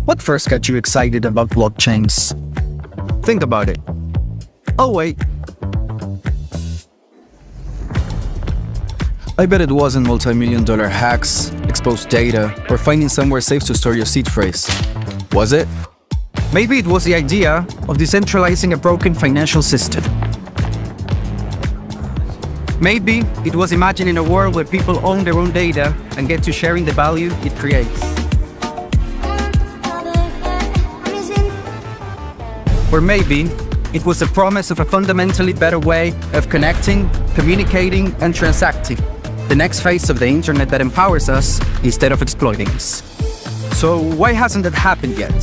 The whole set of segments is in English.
What first got you excited about blockchains? Think about it. Oh wait. I bet it wasn't multi-million-dollar hacks, exposed data, or finding somewhere safe to store your seed phrase. Was it? Maybe it was the idea of decentralizing a broken financial system. Maybe it was imagining a world where people own their own data and get to sharing the value it creates. Or maybe it was the promise of a fundamentally better way of connecting, communicating, and transacting. The next phase of the internet that empowers us instead of exploiting us. So why hasn't that happened yet?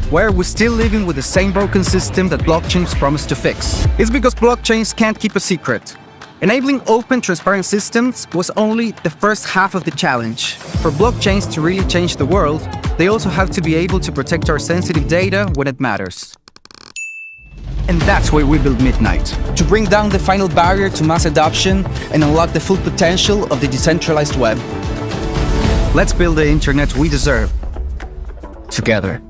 Why are we still living with the same broken system that blockchains promise to fix? It's because blockchains can't keep a secret. Enabling open, transparent systems was only the first half of the challenge. For blockchains to really change the world, they also have to be able to protect our sensitive data when it matters. And that's why we built Midnight, to bring down the final barrier to mass adoption and unlock the full potential of the decentralized web. Let's build the internet we deserve, together.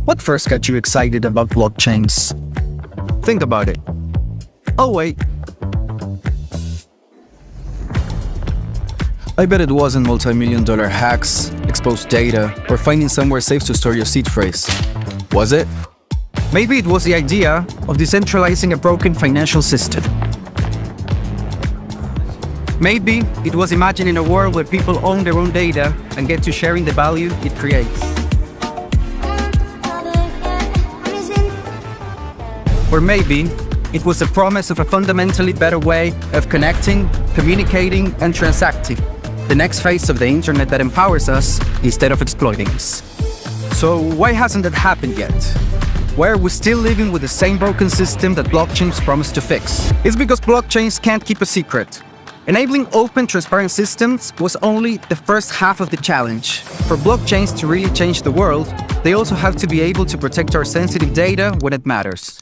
What first got you excited about blockchains? Think about it. Oh wait. I bet it wasn't multi-million-dollar hacks, exposed data, or finding somewhere safe to store your seed phrase. Was it? Maybe it was the idea of decentralizing a broken financial system. Maybe it was imagining a world where people own their own data and get to sharing the value it creates. Or maybe it was the promise of a fundamentally better way of connecting, communicating, and transacting. The next phase of the internet that empowers us instead of exploiting us. So why hasn't that happened yet? Why are we still living with the same broken system that blockchains promise to fix? It's because blockchains can't keep a secret. Enabling open, transparent systems was only the first half of the challenge. For blockchains to really change the world, they also have to be able to protect our sensitive data when it matters.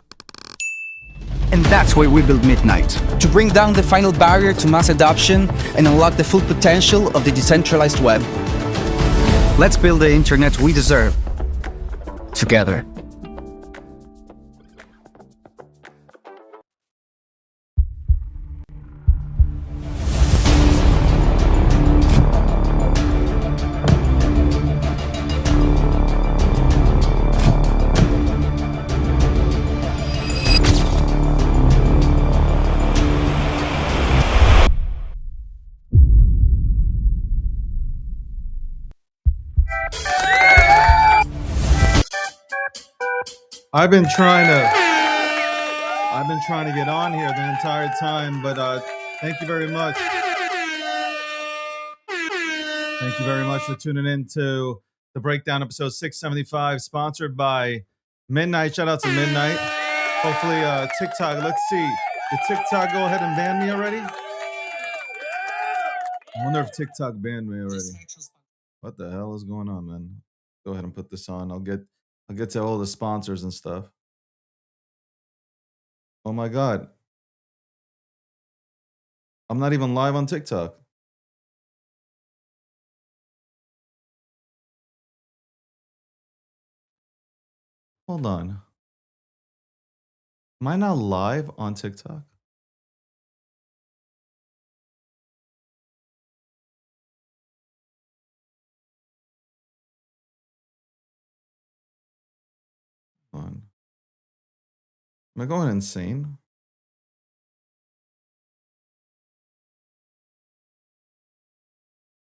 And that's why we built Midnight, to bring down the final barrier to mass adoption and unlock the full potential of the decentralized web. Let's build the internet we deserve, together. I've been trying to get on here the entire time, but thank you very much. Thank you very much for tuning in to the Breakdown episode 675, sponsored by Midnight. Shout out to Midnight. Hopefully TikTok, let's see. Did TikTok go ahead and ban me already? I wonder if TikTok banned me already. What the hell is going on, man? Go ahead and put this on. I'll get to all the sponsors and stuff. Oh my God. I'm not even live on TikTok. Hold on. Am I not live on TikTok? Hold on. Am I going insane?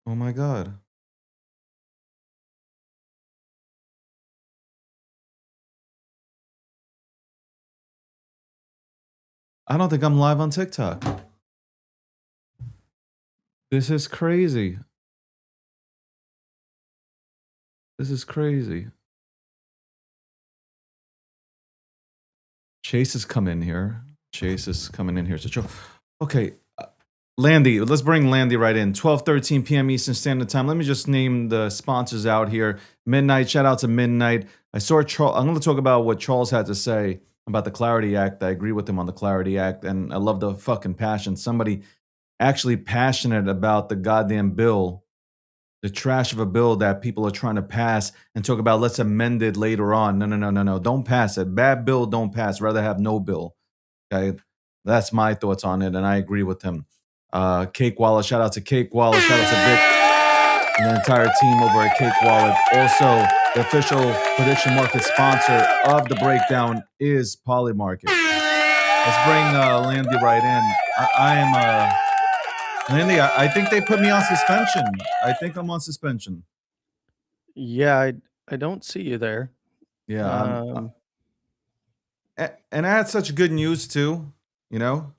Oh my god. I don't think I'm live on TikTok. This is crazy. This is crazy. Chase is coming in here. Chase is coming in here. Okay, Landy, let's bring Landy right in. 12:13 p.m. Eastern Standard Time. Let me just name the sponsors out here. Midnight, shout out to Midnight. I saw Charles. I'm going to talk about what Charles had to say about the Clarity Act. I agree with him on the Clarity Act, and I love the fucking passion. Somebody actually passionate about the goddamn bill, the trash of a bill that people are trying to pass and talk about, let's amend it later on. No. Don't pass it. Bad bill, don't pass. Rather have no bill. Okay. That's my thoughts on it, and I agree with him. Cake Wallet, shout out to Cake Wallet, shout out to Vic and the entire team over at Cake Wallet. Also, the official prediction market sponsor of the breakdown is Polymarket. Let's bring Landy right in. I am Landy, I think they put me on suspension. I think I'm on suspension. Yeah, I don't see you there. Yeah. Um, And I had such good news too, you know?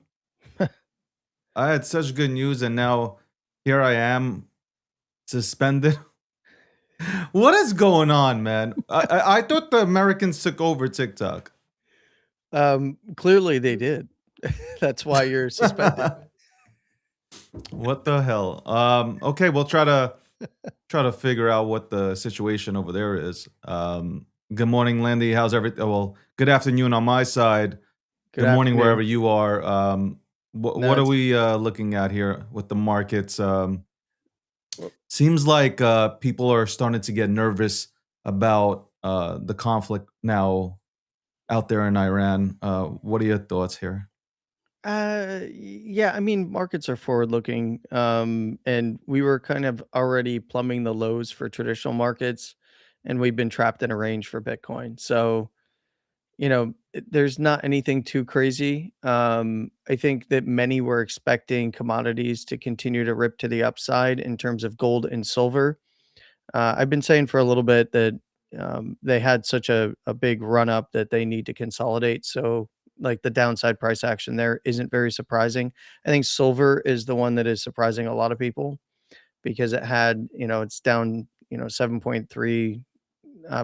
I had such good news, and now here I am suspended. What is going on, man? I thought the Americans took over TikTok. Clearly they did. That's why you're suspended. What the hell? Okay, we'll try to figure out what the situation over there is. Good morning, Landy. How's everything? Well, good afternoon on my side. Good morning afternoon. wherever you are. What are it's- we looking at here with the markets? Seems like people are starting to get nervous about the conflict now out there in Iran. What are your thoughts here? Yeah, I mean, markets are forward looking. And we were kind of already plumbing the lows for traditional markets, and we've been trapped in a range for Bitcoin. So, there's not anything too crazy. I think that many were expecting commodities to continue to rip to the upside in terms of gold and silver. I've been saying for a little bit that they had such a big run up that they need to consolidate. So, like the downside price action there isn't very surprising. I think silver is the one that is surprising a lot of people because it's down, 7.3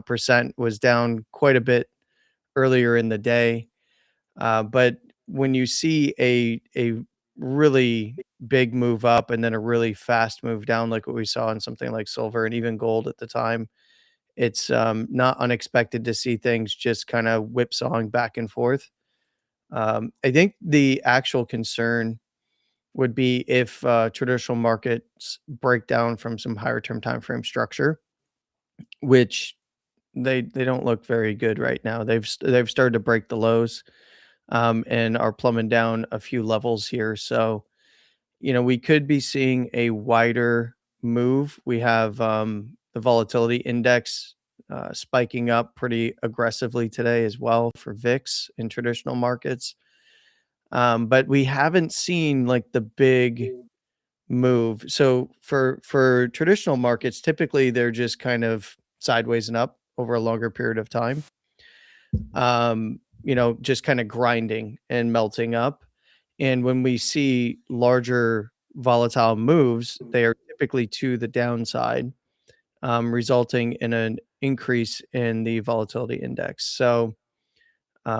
percent, was down quite a bit earlier in the day. But when you see a really big move up and then a really fast move down, like what we saw in something like silver and even gold at the time, it's not unexpected to see things just kind of whipsawing back and forth. I think the actual concern would be if traditional markets break down from some higher term time frame structure, which they don't look very good right now. They've started to break the lows, and are plumbing down a few levels here. So, we could be seeing a wider move. We have the volatility index spiking up pretty aggressively today as well for VIX in traditional markets. But we haven't seen like the big move. So for traditional markets, typically they're just kind of sideways and up over a longer period of time. Just kind of grinding and melting up. And when we see larger volatile moves, they are typically to the downside, resulting in an increase in the volatility index. So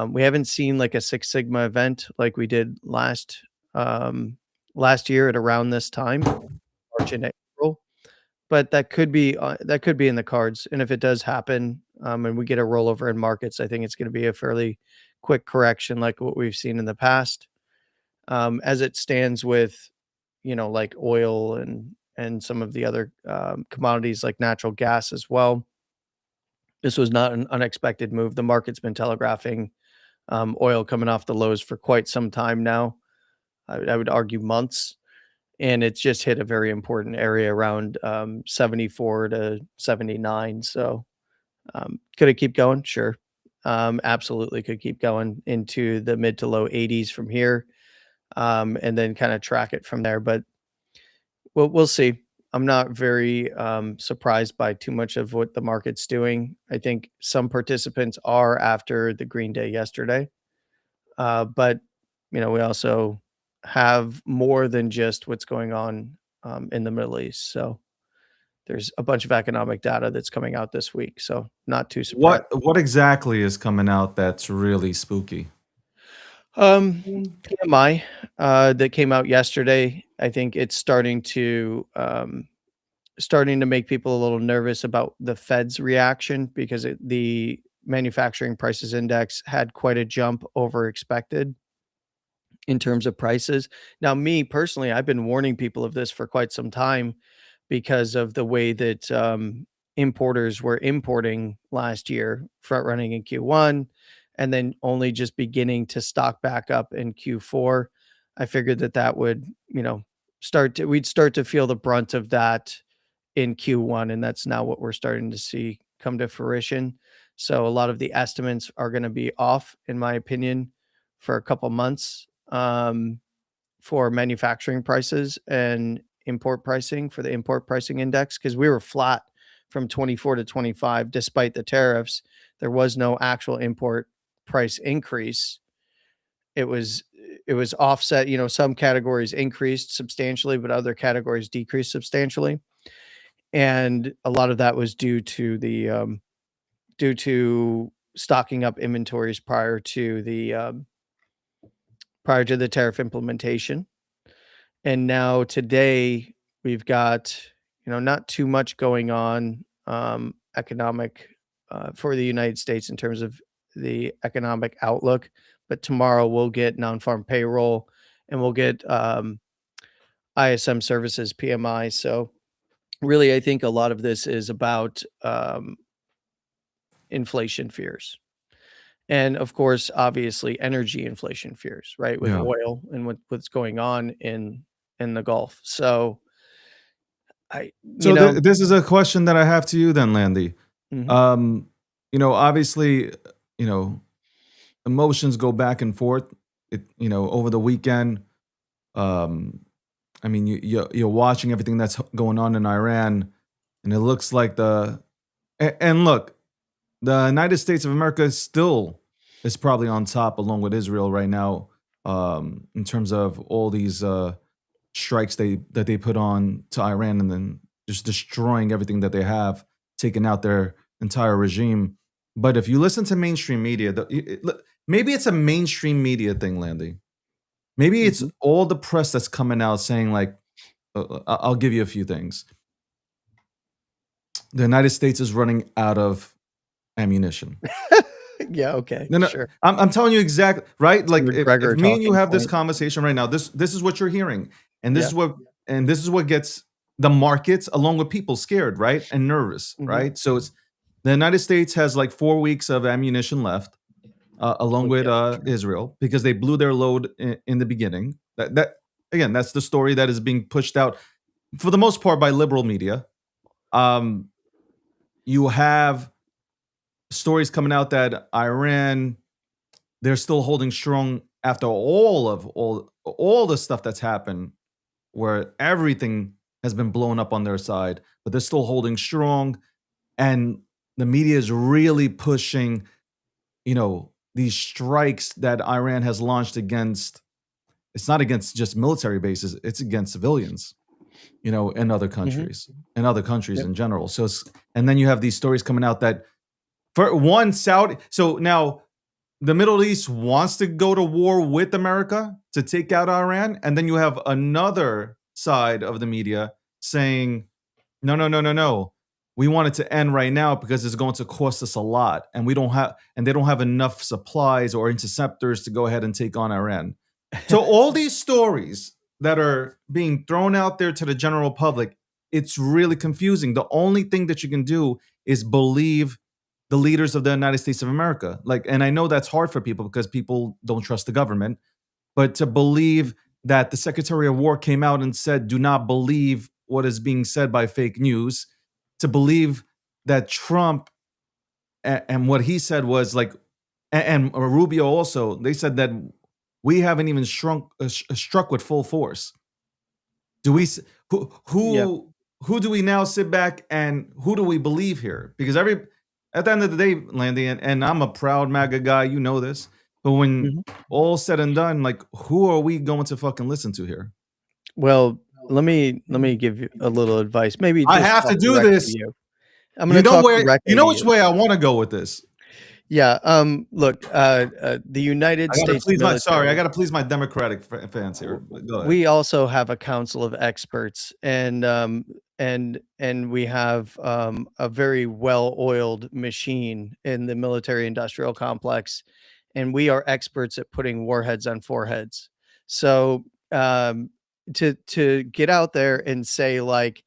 we haven't seen like a Six Sigma event like we did last year at around this time, March and April. But that could be in the cards. And if it does happen, and we get a rollover in markets, I think it's going to be a fairly quick correction like what we've seen in the past. As it stands with, like oil and some of the other commodities like natural gas as well. This was not an unexpected move. The market's been telegraphing oil coming off the lows for quite some time now. I would argue months, and it's just hit a very important area around 74 to 79. So could it keep going? Sure. Absolutely could keep going into the mid to low 80s from here, and then kind of track it from there. But we'll see. I'm not very surprised by too much of what the market's doing. I think some participants are after the green day yesterday, but we also have more than just what's going on in the Middle East. So there's a bunch of economic data that's coming out this week. So not too surprised. What exactly is coming out that's really spooky? PMI that came out yesterday. I think it's starting to make people a little nervous about the Fed's reaction because the manufacturing prices index had quite a jump over expected in terms of prices. Now, me personally, I've been warning people of this for quite some time because of the way that importers were importing last year, front running in Q1, and then only just beginning to stock back up in Q4. I figured that would, we'd start to feel the brunt of that in Q1, and that's now what we're starting to see come to fruition. So a lot of the estimates are going to be off, in my opinion, for a couple months for manufacturing prices and import pricing for the import pricing index, because we were flat from 24 to 25 despite the tariffs. There was no actual import price increase. It was offset. Some categories increased substantially, but other categories decreased substantially. And a lot of that was due to stocking up inventories prior to the tariff implementation. And now today we've got, not too much going on economic for the United States in terms of the economic outlook. But tomorrow we'll get non-farm payroll and we'll get ISM services PMI. So really, I think a lot of this is about inflation fears. And of course, obviously, energy inflation fears, right? With oil and what's going on in the Gulf. So this is a question that I have to you then, Landy. Mhm. Obviously, emotions go back and forth. Over the weekend, you're watching everything that's going on in Iran, and it looks like the United States of America still is probably on top along with Israel right now, in terms of all these strikes that they put on to Iran and then just destroying everything that they have, taking out their entire regime. But if you listen to mainstream media, maybe it's a mainstream media thing, Landy. Maybe it's all the press that's coming out saying like, I'll give you a few things. The United States is running out of ammunition. Yeah, okay. No, Sure. I'm telling you exactly, right? Like McGregor if me and you talking have this point. conversation right now, this is what you're hearing. And this Yeah. is what gets the markets along with people scared, right? And nervous, Mhm. right? So it's the United States has like 4 weeks of ammunition left, along with Yeah, sure. Israel, because they blew their load in the beginning. That again, that's the story that is being pushed out for the most part by liberal media. You have stories coming out that Iran, they're still holding strong after all the stuff that's happened, where everything has been blown up on their side, but they're still holding strong. And the media is really pushing, these strikes that Iran has launched against. It's not against just military bases; it's against civilians, in other countries, in other countries Yep. in general. So, and then you have these stories coming out that, for one, Saudi. So now the Middle East wants to go to war with America to take out Iran, and then you have another side of the media saying, no, no, no, no, no. We want it to end right now because it's going to cost us a lot, and they don't have enough supplies or interceptors to go ahead and take on Iran. So all these stories that are being thrown out there to the general public, it's really confusing. The only thing that you can do is believe the leaders of the United States of America. Like, and I know that's hard for people because people don't trust the government, but to believe that the Secretary of War came out and said, do not believe what is being said by fake news, to believe that Trump and what he said was like, and Rubio also, they said that we haven't even struck with full force. Do we, who do we now sit back and who do we believe here? Because at the end of the day, Landy, and I'm a proud MAGA guy, you know this, but when all said and done, like, who are we going to fucking listen to here? Well, let me give you a little advice. Maybe I just have to talk do directly this. to you. I'm going to talk directly you know to which way I want to go with this. Yeah. Look, the United States military. I got to please my Democratic fans here. Go ahead. We also have a council of experts, and we have a very well-oiled machine in the military-industrial complex, and we are experts at putting warheads on foreheads. So to get out there and say like,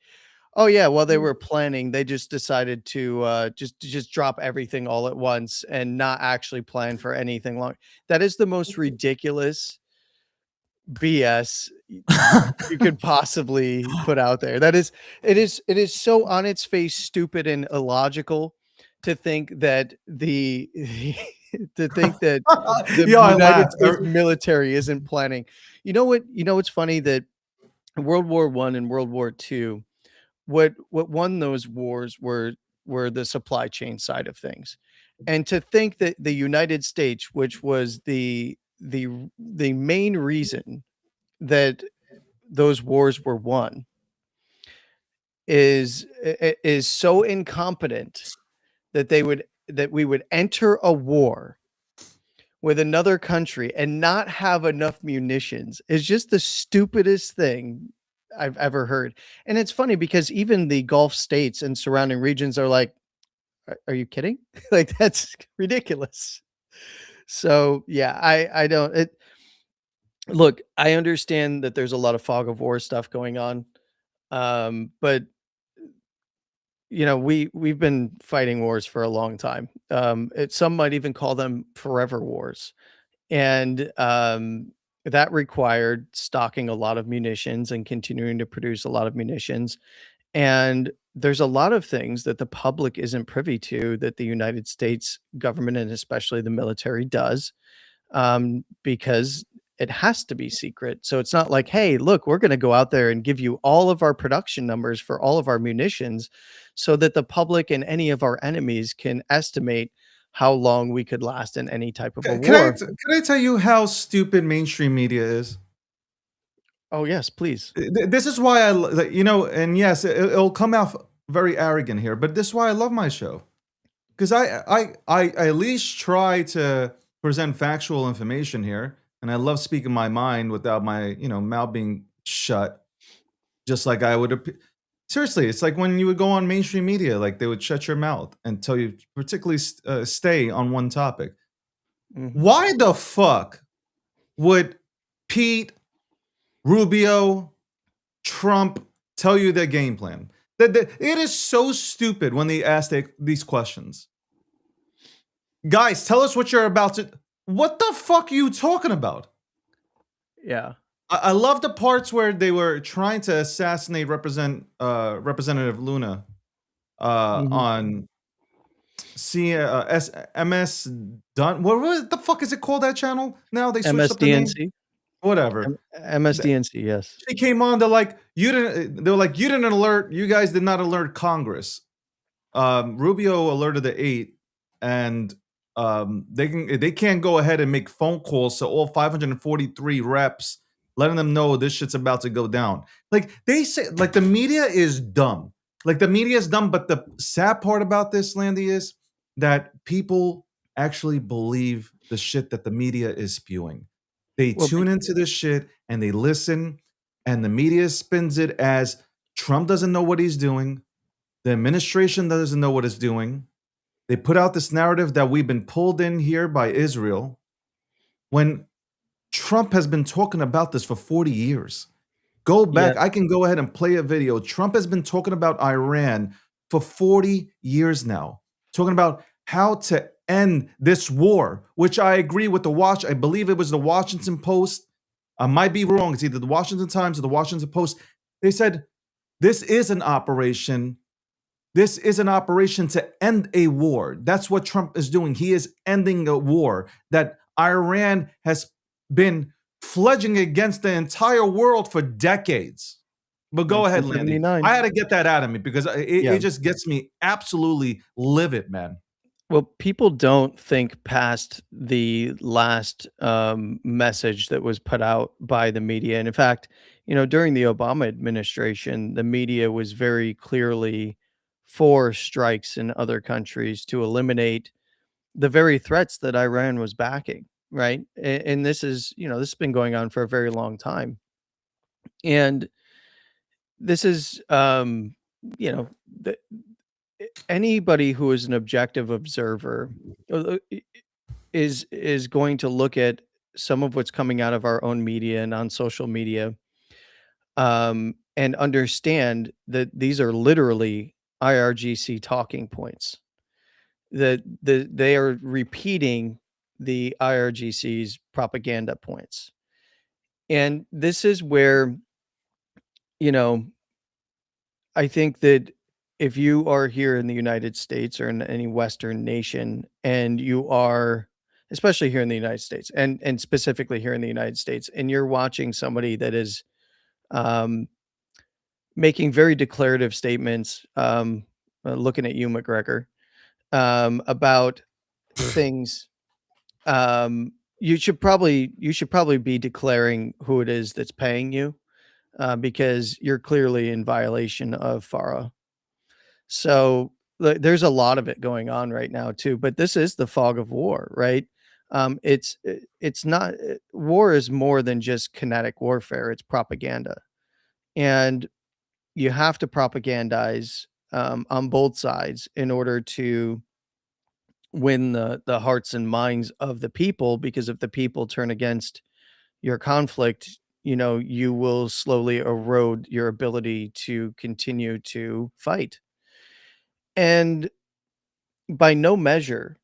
oh yeah, well they were planning, they just decided to just drop everything all at once and not actually plan for anything long. That is the most ridiculous BS you could possibly put out there. It is so on its face stupid and illogical to think that the United States military isn't planning. You know what's funny, that World War I and World War II, what won those wars were the supply chain side of things. And to think that the United States, which was the main reason that those wars were won, is so incompetent that we would enter a war with another country and not have enough munitions is just the stupidest thing I've ever heard. And it's funny because even the Gulf states and surrounding regions are like, are you kidding? Like, that's ridiculous. So yeah, I don't look, I understand that there's a lot of fog of war stuff going on. But you know, we've been fighting wars for a long time. Some might even call them forever wars. And that required stocking a lot of munitions and continuing to produce a lot of munitions. And there's a lot of things that the public isn't privy to that the United States government and especially the military does, because it has to be secret. So it's not like, hey, look, we're going to go out there and give you all of our production numbers for all of our munitions so that the public and any of our enemies can estimate how long we could last in any type of a war. Can I tell you how stupid mainstream media is? Oh, yes, please. This is why and yes, it'll come out very arrogant here, but this is why I love my show. Because I at least try to present factual information here, and I love speaking my mind without my, mouth being shut, just like I would. Seriously, it's like when you would go on mainstream media, like they would shut your mouth and tell you particularly stay on one topic. Mhm. Why the fuck would Pete, Rubio, Trump tell you their game plan? It is so stupid when they ask these questions. Guys, tell us what you're about to. What the fuck are you talking about? Yeah. I love the parts where they were trying to assassinate Representative Luna on MS Dun. What the fuck is it called, that channel now? They switched up the name. MSDNC. Whatever. MSDNC, yes. She came on. They're like, you didn't alert. You guys did not alert Congress. Rubio alerted the 8, and they can't go ahead and make phone calls to all 543 reps, letting them know this shit's about to go down. Like they say, like the media is dumb. Like the media is dumb. But the sad part about this, Landy, is that people actually believe the shit that the media is spewing. They tune into this shit and they listen, and the media spins it as Trump doesn't know what he's doing. The administration doesn't know what it's doing. They put out this narrative that we've been pulled in here by Israel when Trump has been talking about this for 40 years. Go back. I can go ahead and play a video. Trump has been talking about Iran for 40 years now, talking about how to end this war, which I agree with I believe it was the Washington Post. I might be wrong. It's either the Washington Times or the Washington Post. They said this is an operation. This is an operation to end a war. That's what Trump is doing. He is ending a war that Iran has been fledging against the entire world for decades. But go ahead, Landy. 1979. I had to get that out of me because Yeah. it just gets me absolutely livid, man. Well, people don't think past the last message that was put out by the media. And in fact, during the Obama administration, the media was very clearly for strikes in other countries to eliminate the very threats that Iran was backing, right? And this has been going on for a very long time. And this is, the, anybody who is an objective observer is going to look at some of what's coming out of our own media and on social media, and understand that these are literally IRGC talking points. That they are repeating the IRGC's propaganda points, and this is where you know I think that if you are here in the United States or in any Western nation, and you are, especially here in the United States, and specifically here in the United States, and you're watching somebody that is um, making very declarative statements, looking at you, McGregor, about things, you should probably be declaring who it is that's paying you, because you're clearly in violation of FARA. So there's a lot of it going on right now too, but this is the fog of war, right? It's not war is more than just kinetic warfare. It's propaganda, and you have to propagandize on both sides in order to win the hearts and minds of the people. Because if the people turn against your conflict, you will slowly erode your ability to continue to fight. And by no measure,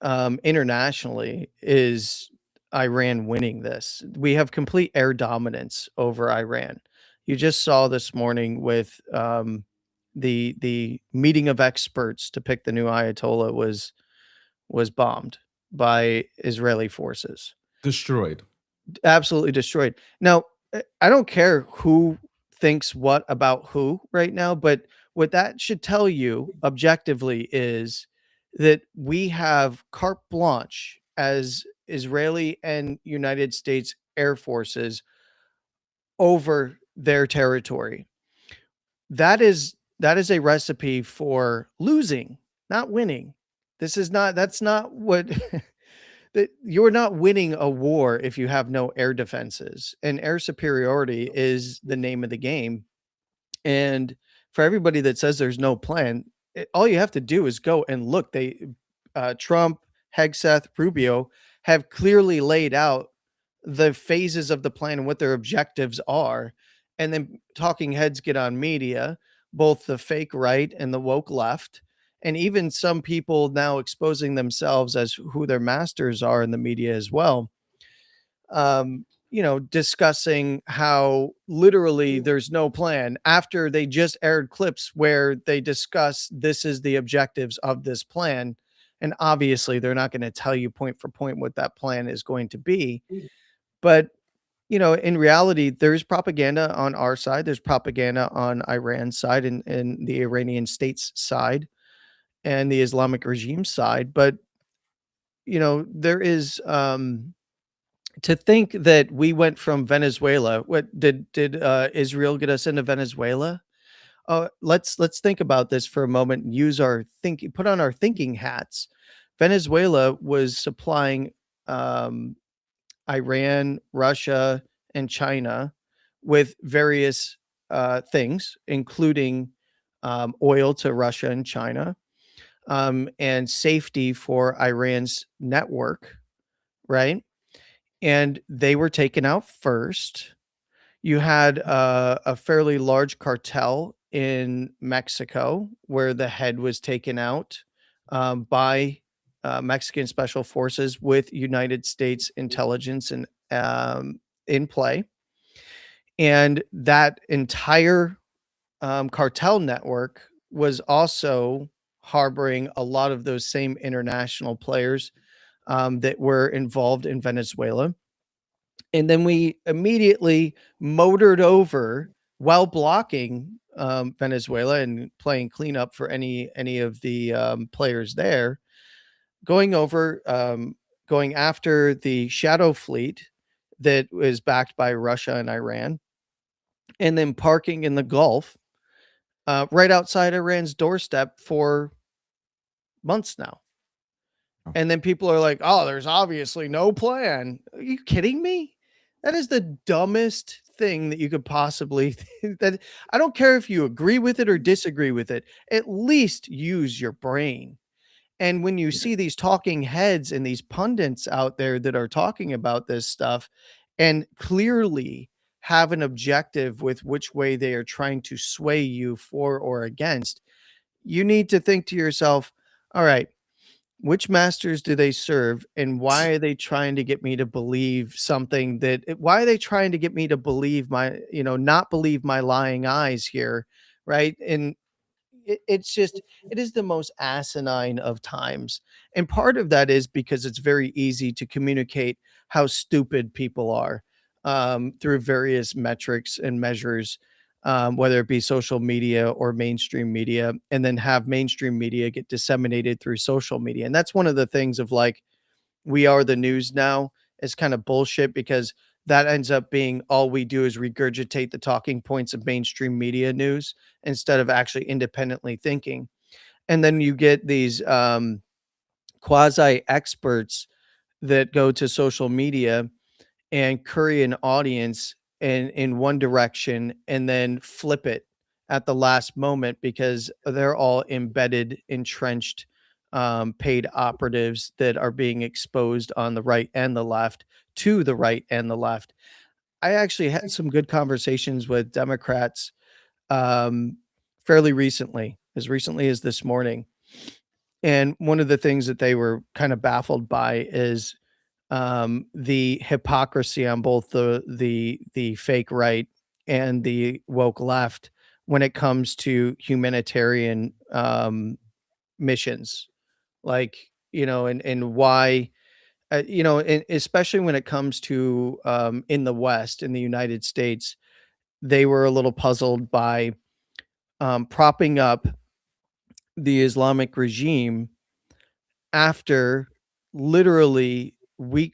internationally, is Iran winning this. We have complete air dominance over Iran. You just saw this morning with the meeting of experts to pick the new Ayatollah was bombed by Israeli forces. Destroyed. Absolutely destroyed. Now, I don't care who thinks what about who right now, but what that should tell you objectively is that we have carte blanche as Israeli and United States Air Forces over their territory. That is a recipe for losing, not winning. That's not what that you're not winning a war if you have no air defenses. And air superiority is the name of the game. And for everybody that says there's no plan, all you have to do is go and look. Trump, Hegseth, Rubio have clearly laid out the phases of the plan and what their objectives are. And then talking heads get on media, both the fake right and the woke left, and even some people now exposing themselves as who their masters are in the media as well. Discussing how literally there's no plan after they just aired clips where they discuss this is the objectives of this plan. And obviously, they're not going to tell you point for point what that plan is going to be. But, in reality, there's propaganda on our side, there's propaganda on Iran's side and the Iranian state's side and the Islamic regime side. But, there is. To think that we went from Venezuela, what did Israel get us into Venezuela? Let's think about this for a moment and put on our thinking hats. Venezuela was supplying Iran, Russia, and China with various things, including oil to Russia and China, and safety for Iran's network, right? And they were taken out first. You had a fairly large cartel in Mexico where the head was taken out by Mexican special forces with United States intelligence and in play. And that entire cartel network was also harboring a lot of those same international players that were involved in Venezuela. And then we immediately motored over while blocking Venezuela and playing cleanup for any of the players there, going over, going after the shadow fleet that was backed by Russia and Iran, and then parking in the Gulf right outside Iran's doorstep for months now. And then people are like, oh, there's obviously no plan. Are you kidding me? That is the dumbest thing that you could possibly that I don't care if you agree with it or disagree with it. At least use your brain. And when you see these talking heads and these pundits out there that are talking about this stuff and clearly have an objective with which way they are trying to sway you for or against, you need to think to yourself, all right, which masters do they serve and why are they trying to get me to believe something why are they trying to get me to believe not believe my lying eyes here, right? And it's just it is the most asinine of times, and part of that is because it's very easy to communicate how stupid people are through various metrics and measures, whether it be social media or mainstream media, and then have mainstream media get disseminated through social media. And that's one of the things of like, we are the news now is kind of bullshit, because that ends up being all we do is regurgitate the talking points of mainstream media news instead of actually independently thinking. And then you get these quasi experts that go to social media and curry an audience in one direction and then flip it at the last moment because they're all embedded, entrenched, paid operatives that are being exposed on the right and the left, to the right and the left. I actually had some good conversations with Democrats fairly recently as this morning. And one of the things that they were kind of baffled by is the hypocrisy on both the fake right and the woke left when it comes to humanitarian missions, like, and why, and especially when it comes to in the West, in the United States, they were a little puzzled by propping up the Islamic regime after literally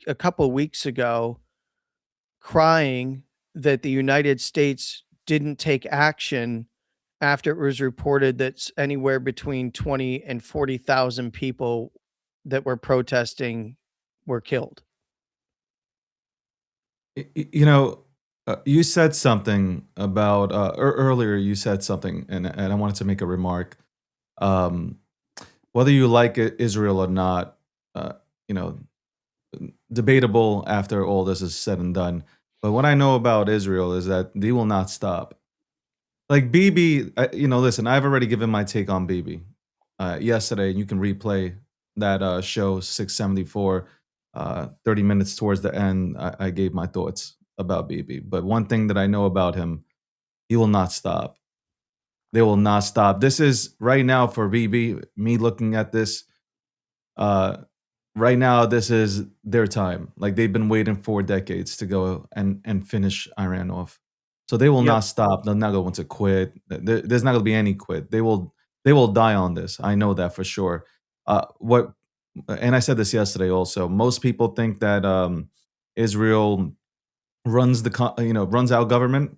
a couple weeks ago crying that the United States didn't take action after it was reported that anywhere between 20 and 40,000 people that were protesting were killed. You said something about earlier. You said something, and I wanted to make a remark. Whether you like Israel or not, you know, debatable after all this is said and done. But what I know about Israel is that they will not stop. Like Bibi, listen, I've already given my take on Bibi yesterday. You can replay that show 674. 30 minutes towards the end, I gave my thoughts about Bibi. But one thing that I know about him, he will not stop. They will not stop. This is right now for Bibi, me looking at this. Right now, this is their time. Like they've been waiting 4 decades to go and finish Iran off. So they will not stop. They're not going to quit. There's not going to be any quit. They will die on this. I know that for sure. And I said this yesterday also. Most people think that Israel runs runs our government.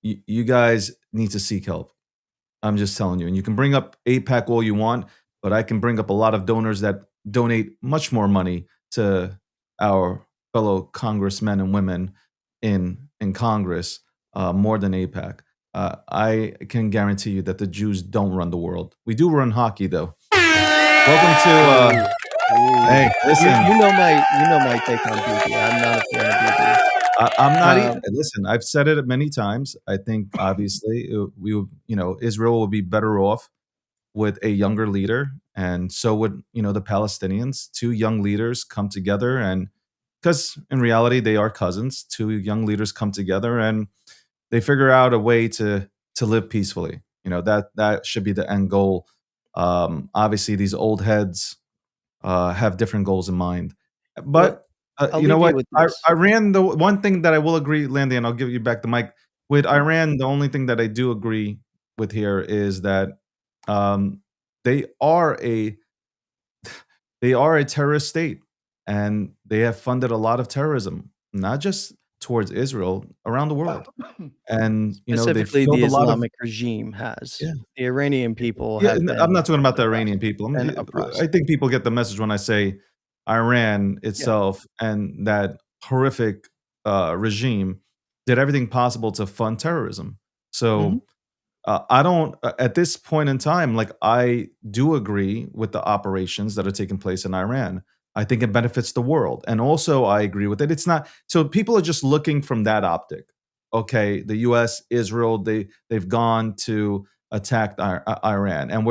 You guys need to seek help. I'm just telling you. And you can bring up AIPAC all you want, but I can bring up a lot of donors that donate much more money to our fellow congressmen and women in Congress, more than AIPAC. I can guarantee you that the Jews don't run the world. We do run hockey, though. Welcome to. Hey, listen. You know my take on Bibi. I'm not a fan of Bibi. I'm not even. Listen, I've said it many times. I think obviously Israel will be better off with a younger leader, and so would the Palestinians. Two young leaders come together, and because in reality they are cousins. Two young leaders come together and they figure out a way to live peacefully. That should be the end goal. Obviously, these old heads have different goals in mind. Well, But I'll you know leave you what? with this. Iran, the one thing that I will agree, Landy, and I'll give you back the mic. With Yeah. Iran, the only thing that I do agree with here is that um, they are a they are a terrorist state, and they have funded a lot of terrorism, not just towards Israel, around the world. And they've Specifically, killed the a lot of. Islamic regime has. Yeah. The Iranian people Yeah, have I'm been not talking about the oppressed Iranian people. and oppressed. I think people get the message when I say Iran Yeah. itself and that horrific regime did everything possible to fund terrorism. Mhm. So I don't, at this point in time, like I do agree with the operations that are taking place in Iran. I think it benefits the world. And also, I agree with it. It's not, so people are just looking from that optic. Okay, the US, Israel, they've gone to attack Iran. And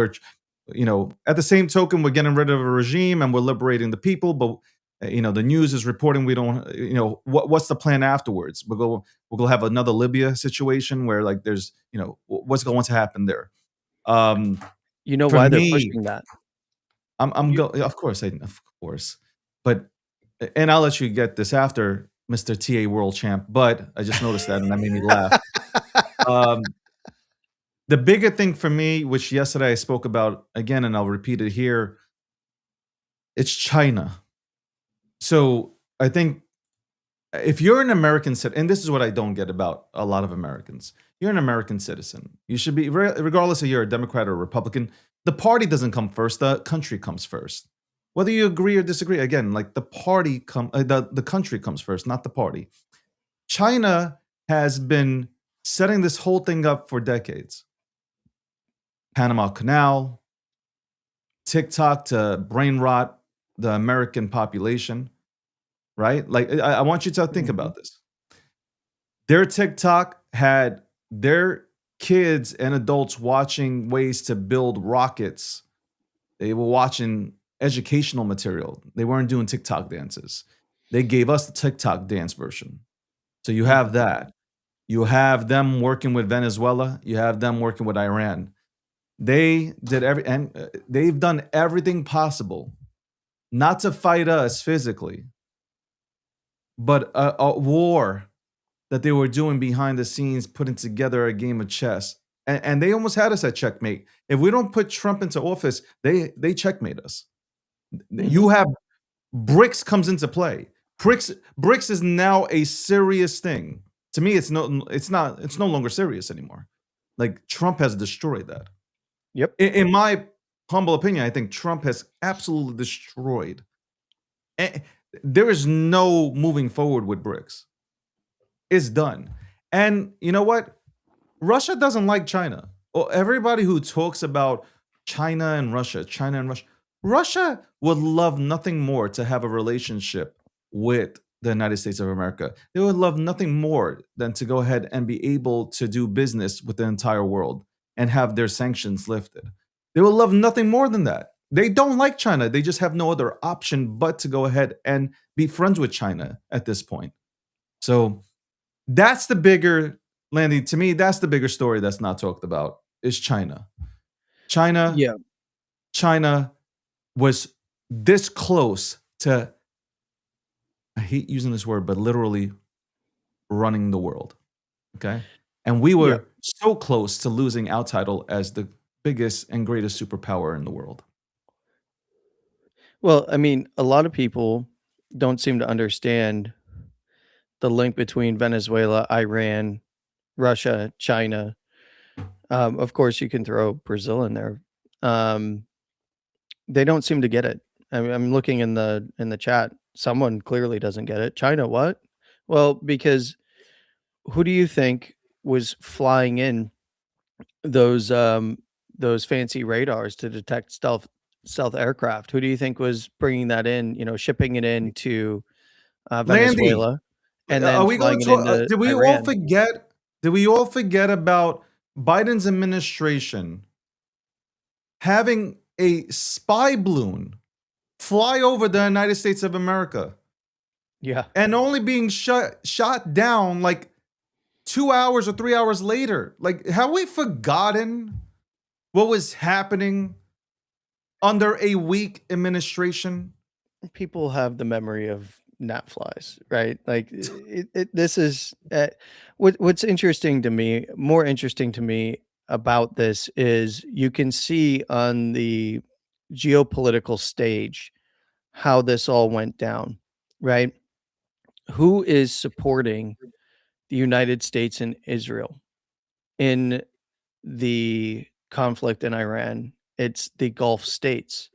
at the same token, we're getting rid of a regime and we're liberating the people. But, the news is reporting we don't, what's the plan afterwards? We're gonna have another Libya situation where like there's what's going to happen there. Um, You know for why they're me, pushing that? I'm You go of course, but and I'll let you get this after Mr. TA World Champ. But I just noticed that and that made me laugh. Um, the bigger thing for me, which yesterday I spoke about again, and I'll repeat it here, it's China. So I think if you're an American citizen, and this is what I don't get about a lot of Americans, you're an American citizen. You should be, regardless of you're a Democrat or a Republican, the party doesn't come first, the country comes first. Whether you agree or disagree, again, like the country comes first, not the party. China has been setting this whole thing up for decades. Panama Canal, TikTok to brain rot the American population, right? Like, I want you to think Mhm. about this. Their TikTok had their kids and adults watching ways to build rockets. They were watching educational material. They weren't doing TikTok dances. They gave us the TikTok dance version. So you have that. You have them working with Venezuela. You have them working with Iran. They did they've done everything possible not to fight us physically, but a war that they were doing behind the scenes, putting together a game of chess. And they almost had us at checkmate. If we don't put Trump into office, they checkmate us. You Mhm. have BRICS comes into play. BRICS is now a serious thing. To me, it's no longer serious anymore. Like Trump has destroyed that. Yep. In my humble opinion, I think Trump has absolutely destroyed. There is no moving forward with BRICS. It's done. And you know what? Russia doesn't like China. Well, everybody who talks about China and Russia, Russia would love nothing more to have a relationship with the United States of America. They would love nothing more than to go ahead and be able to do business with the entire world and have their sanctions lifted. They would love nothing more than that. They don't like China. They just have no other option but to go ahead and be friends with China at this point. So that's the bigger, Landy, to me, that's the bigger story that's not talked about is China. China, Yeah. China was this close to, I hate using this word, but literally running the world. Okay. And we Yeah. were so close to losing our title as the biggest and greatest superpower in the world. Well, I mean, a lot of people don't seem to understand the link between Venezuela, Iran, Russia, China. Of course, you can throw Brazil in there. Um, they don't seem to get it. I'm looking in the chat. Someone clearly doesn't get it. China, what? Well, because who do you think was flying in those fancy radars to detect stealth aircraft? Who do you think was bringing that in? Shipping it into Landy, Venezuela and are then we going flying it to into did we all Iran? forget? Did we all forget about Biden's administration having a spy balloon fly over the United States of America Yeah. and only being shot down like 2 hours or 3 hours later. Like, have we forgotten what was happening under a weak administration? People have the memory of gnat flies, right? Like this is what's interesting to me, more interesting to me about this is you can see on the geopolitical stage how this all went down, right? Who is supporting the United States and Israel in the conflict in Iran? It's the Gulf states.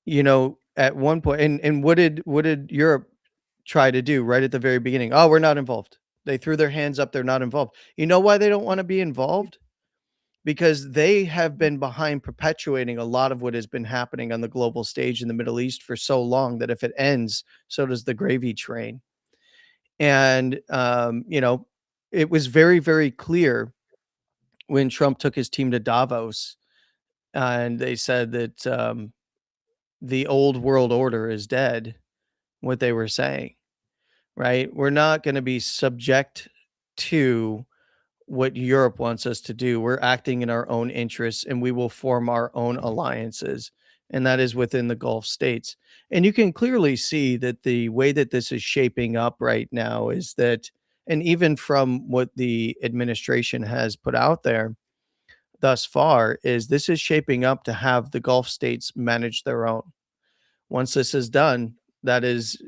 You know, at one point, and what did Europe try to do right at the very beginning? Oh, we're not involved. They threw their hands up. They're not involved. You know why they don't want to be involved? Because they have been behind perpetuating a lot of what has been happening on the global stage in the Middle East for so long that if it ends, so does the gravy train. And you know, it was very, very clear when Trump took his team to Davos, and they said that the old world order is dead. What they were saying, right? We're not going to be subject to what Europe wants us to do. We're acting in our own interests and we will form our own alliances. And that is within the Gulf states. And you can clearly see that the way that this is shaping up right now is that, and even from what the administration has put out there thus far, is this is shaping up to have the Gulf states manage their own. Once this is done, that is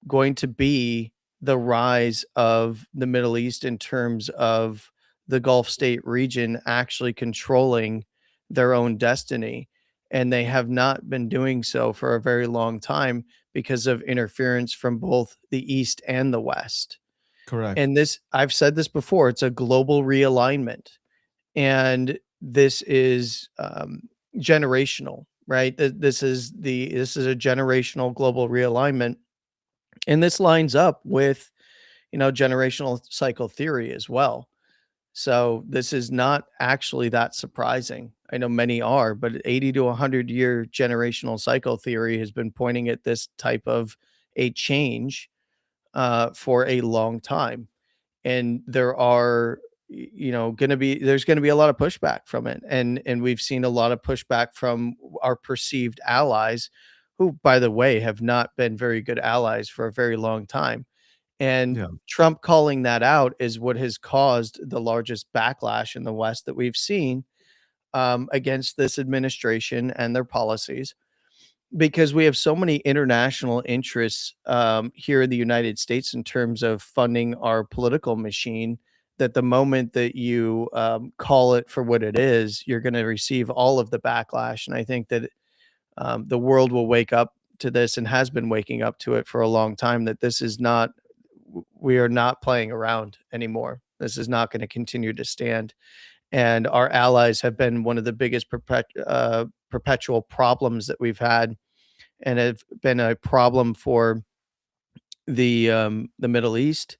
going to be the rise of the Middle East in terms of the Gulf state region actually controlling their own destiny. And they have not been doing so for a very long time because of interference from both the East and the West. Correct. And this, I've said this before, it's a global realignment. And this is generational, right? This is a generational global realignment, and this lines up with, you know, generational cycle theory as well. So this is not actually that surprising. I know many are, but 80 to 100-year generational cycle theory has been pointing at this type of a change for a long time. And there are, you know, there's going to be a lot of pushback from it, and we've seen a lot of pushback from our perceived allies, who, by the way, have not been very good allies for a very long time. And Yeah. Trump calling that out is what has caused the largest backlash in the West that we've seen against this administration and their policies, because we have so many international interests here in the United States in terms of funding our political machine, that the moment that you call it for what it is, you're going to receive all of the backlash. And I think that the world will wake up to this, and has been waking up to it for a long time, that this is not, we are not playing around anymore. This is not going to continue to stand. And our allies have been one of the biggest perpetual problems that we've had, and have been a problem for the Middle East,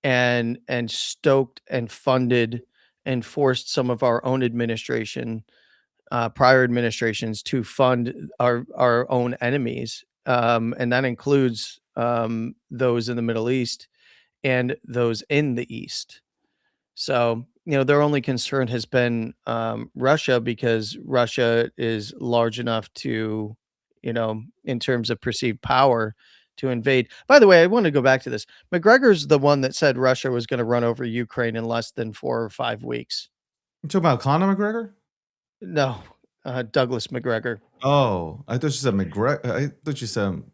and stoked and funded and forced some of our own prior administrations to fund our own enemies, and that includes those in the Middle East and those in the East. So, you know, their only concern has been Russia, because Russia is large enough to, you know, in terms of perceived power, to invade. By the way, I want to go back to this. McGregor's the one that said Russia was going to run over Ukraine in less than 4 or 5 weeks. You talking about Conor McGregor? No, Douglas McGregor. Oh, I thought you said McGregor. I thought you said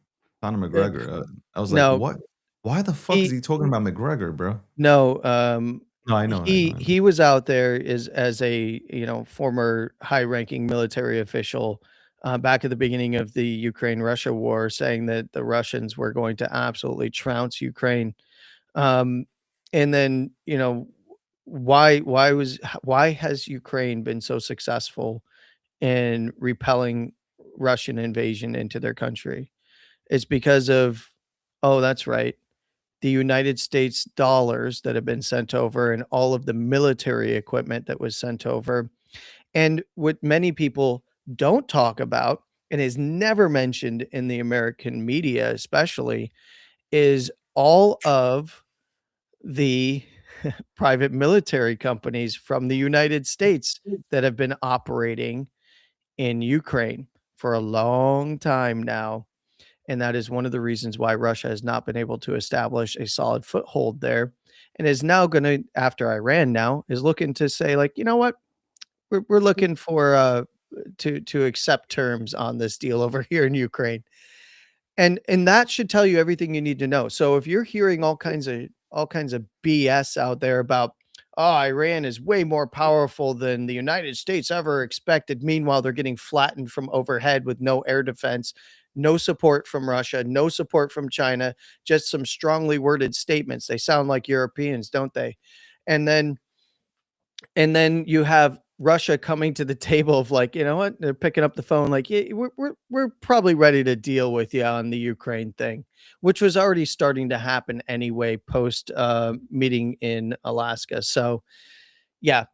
Conor Uh, McGregor. I was like, no, what? Why the fuck is he he talking about McGregor, bro? no, No, I know, I know, he I know. he was out there as a, you know, former high-ranking military official back at the beginning of the Ukraine-Russia war, saying that the Russians were going to absolutely trounce Ukraine. Um, and then, you know, why has Ukraine been so successful in repelling Russian invasion into their country? It's because of, oh, that's right, the United States dollars that have been sent over, and all of the military equipment that was sent over. And what many people don't talk about and is never mentioned in the American media, especially, is all of the private military companies from the United States that have been operating in Ukraine for a long time now. And that is one of the reasons why Russia has not been able to establish a solid foothold there and is now going to, after Iran now, is looking to say, like, you know what? We're looking for to accept terms on this deal over here in Ukraine. And that should tell you everything you need to know. So if you're hearing all kinds of BS out there about, oh, Iran is way more powerful than the United States ever expected. Meanwhile, they're getting flattened from overhead with no air defense, no support from Russia, no support from China, just some strongly worded statements. They sound like Europeans, don't they? And then you have Russia coming to the table of, like, you know what? They're picking up the phone like, yeah, we're probably ready to deal with you on the Ukraine thing, which was already starting to happen anyway post meeting in Alaska. So yeah,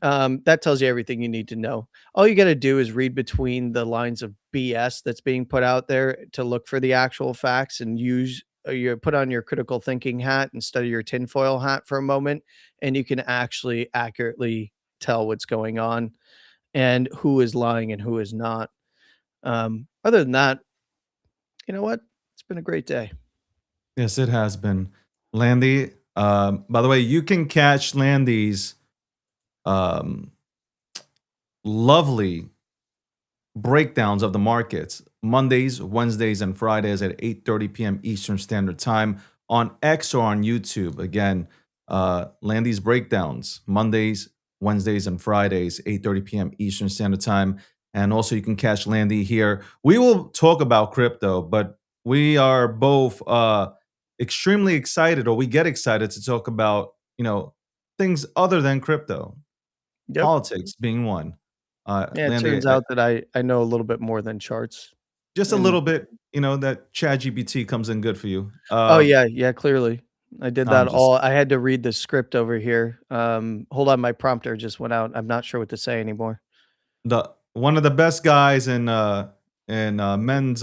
that tells you everything you need to know. All you got to do is read between the lines of BS that's being put out there to look for the actual facts and use you put on your critical thinking hat and study your tinfoil hat for a moment, and you can actually accurately tell what's going on and who is lying and who is not. Other than that, you know what? It's been a great day. Yes, it has been. Landy, by the way, you can catch Landy's um, lovely breakdowns of the markets Mondays, Wednesdays, and Fridays at 8:30 p.m. Eastern Standard Time on X or on YouTube. Again, Landy's breakdowns Mondays, Wednesdays, and Fridays, 8:30 p.m. Eastern Standard Time. And also, you can catch Landy here. We will talk about crypto, but we are both extremely excited, or we get excited to talk about things other than crypto, Yep. politics being one. Yeah, it Landy, turns out that I know a little bit more than charts. just a And little bit, that ChatGPT comes in good for you. oh yeah, yeah, clearly. I did I'm that just all. I had to read the script over here. Hold on, my prompter just went out. I'm not sure what to say anymore. the one of the best guys in men's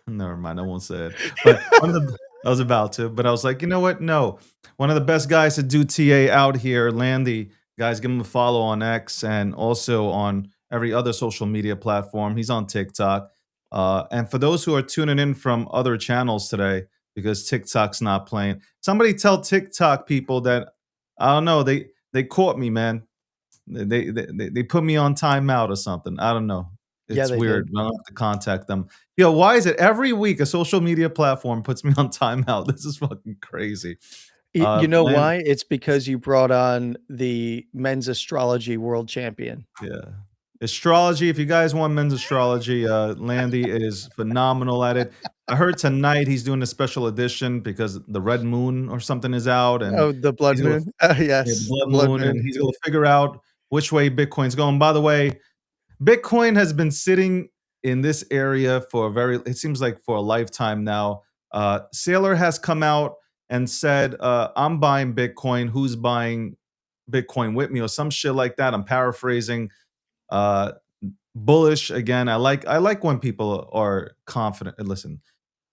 never mind, I won't say it. But one of the I was about to, but I was like, you know what? No. One of the best guys to do TA out here, Landy. Guys, give him a follow on X and also on every other social media platform. He's on TikTok. And for those who are tuning in from other channels today, because TikTok's not playing, somebody tell TikTok people that I don't know, they caught me, man. They put me on timeout or something. I don't know. Yeah, It's they weird. did. I'll have to contact them. Yo, why is it every week a social media platform puts me on timeout? This is fucking crazy. You know Land, why? It's because you brought on the men's astrology world champion. yeah. Astrology. If you guys want men's astrology, Landy is phenomenal at it. I heard tonight he's doing a special edition because the red moon or something is out, and Oh, the blood he's gonna moon. the Yes, the blood blood moon, and moon. he's gonna figure out which way Bitcoin's going. By the way, Bitcoin has been sitting in this area for it seems like for a lifetime now. Saylor has come out and said, I'm buying Bitcoin. Who's buying Bitcoin with me or some shit like that? I'm paraphrasing. Uh, Bullish again. I like when people are confident. And listen,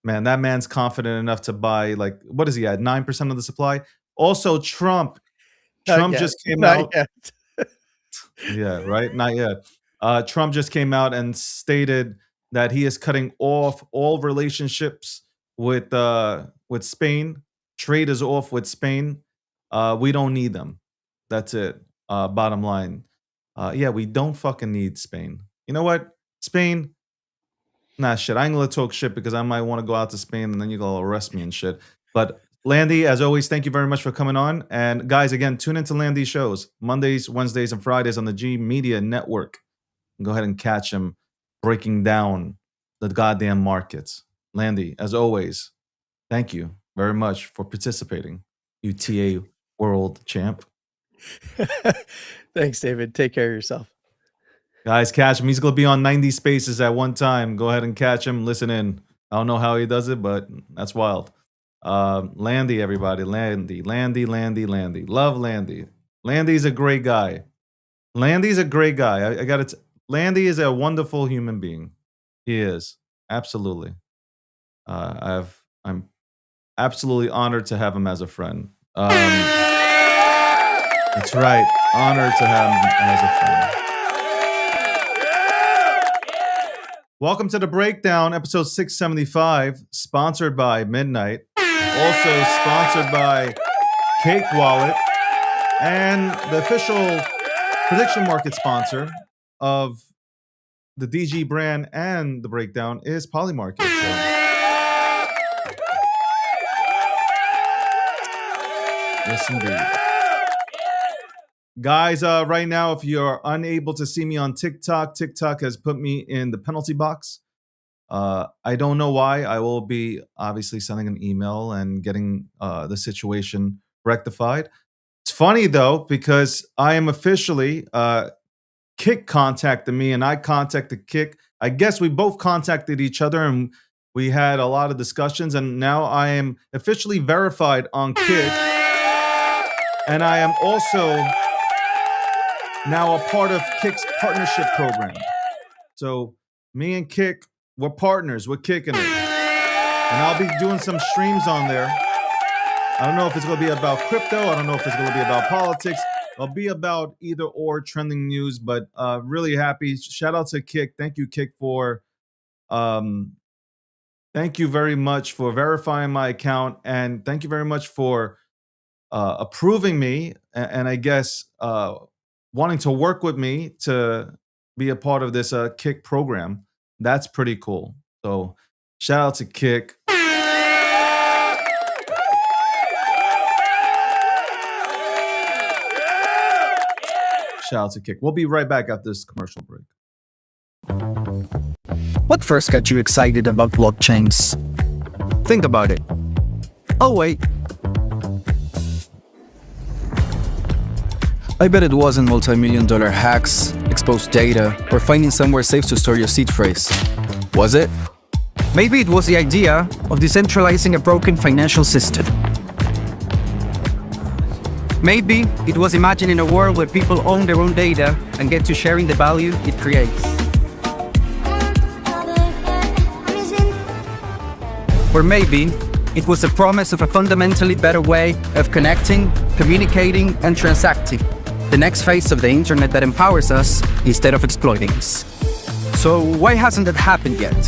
man, that man's confident enough to buy, like, what is he at? 9% of the supply. Also, Trump. Not Trump yet. just came Not out. yet. Yeah, right. Not yet. Trump just came out and stated that he is cutting off all relationships with Spain. Trade is off with Spain. We don't need them. That's it. Bottom line. Yeah, we don't fucking need Spain. You know what? Spain, nah, shit. I ain't gonna talk shit because I might want to go out to Spain and then you're gonna arrest me and shit. But Landy, as always, thank you very much for coming on. And guys, again, tune into Landy's shows Mondays, Wednesdays, and Fridays on the G Media Network. Go ahead and catch him breaking down the goddamn markets. Landy, as always, thank you very much for participating. UTA World Champ. Thanks, David. Take care of yourself. Guys, catch him. He's going to be on 90 spaces at one time. Go ahead and catch him. Listen in. I don't know how he does it, but that's wild. Landy, everybody. Landy. Love Landy. Landy's a great guy. Landy's a great guy. I got it. Landy is a wonderful human being. He is absolutely. I'm absolutely honored to have him as a friend. That's right, honored to have him as a friend. Welcome to the Breakdown, episode 675, sponsored by Midnight. Also sponsored by Cake Wallet, and the official prediction market sponsor of the DG brand and the Breakdown is Polymarket. So. Yes, indeed. Guys, right now, if you're unable to see me on TikTok, TikTok has put me in the penalty box. I don't know why. I will be obviously sending an email and getting the situation rectified. It's funny, though, because I am officially, Kick contacted me and I contacted Kick. I guess we both contacted each other and we had a lot of discussions. And now I am officially verified on Kick. And I am also now a part of Kick's partnership program. So me and Kick, we're partners. We're kicking it. And I'll be doing some streams on there. I don't know if it's going to be about crypto. I don't know if it's going to be about politics. It'll be about either or trending news, but really happy. Shout out to Kick. Thank you, Kick, for thank you very much for verifying my account. And thank you very much for approving me and I guess wanting to work with me to be a part of this Kick program. That's pretty cool. So shout out to Kick. Shout out to Kick. We'll be right back after this commercial break. What first got you excited about blockchains? Think about it. Oh, wait. I bet it wasn't multi-million-dollar hacks, exposed data, or finding somewhere safe to store your seed phrase. Was it? Maybe it was the idea of decentralizing a broken financial system. Maybe it was imagining a world where people own their own data and get to sharing the value it creates. Or maybe it was the promise of a fundamentally better way of connecting, communicating, and transacting. The next phase of the internet that empowers us instead of exploiting us. So why hasn't that happened yet?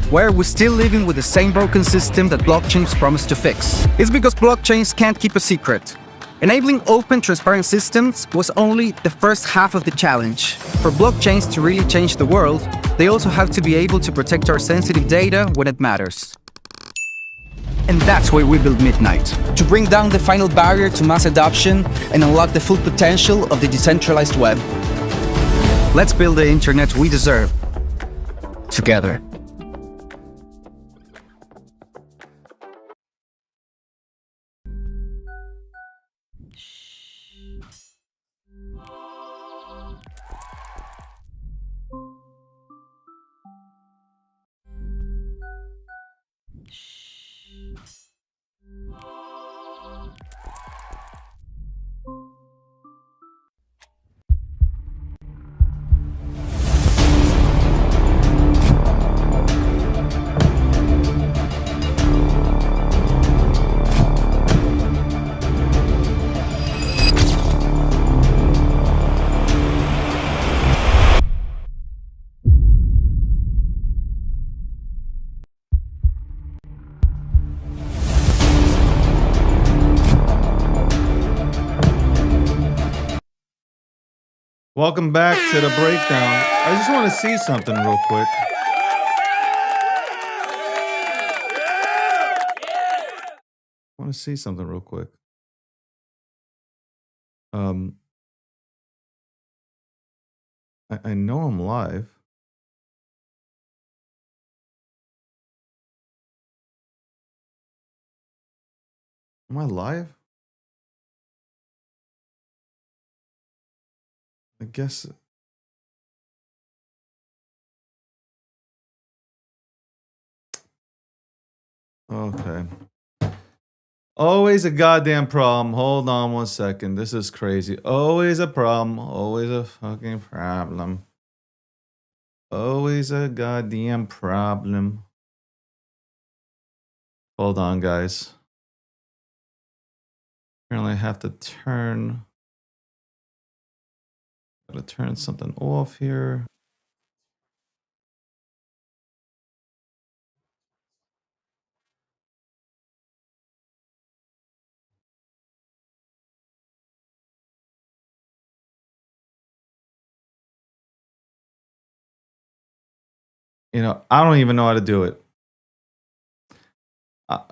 Why are we still living with the same broken system that blockchains promise to fix? It's because blockchains can't keep a secret. Enabling open, transparent systems was only the first half of the challenge. For blockchains to really change the world, they also have to be able to protect our sensitive data when it matters. And that's why we built Midnight, to bring down the final barrier to mass adoption and unlock the full potential of the decentralized web. Let's build the internet we deserve, together. Welcome back to the Breakdown. I just want to see something real quick. I want to see something real quick. I know I'm live. Am I live? I guess. Okay. Always a goddamn problem. Hold on 1 second. This is crazy. Always a problem. Always a fucking problem. Always a goddamn problem. Hold on, guys. Apparently, I have to gotta turn something off here. I don't even know how to do it.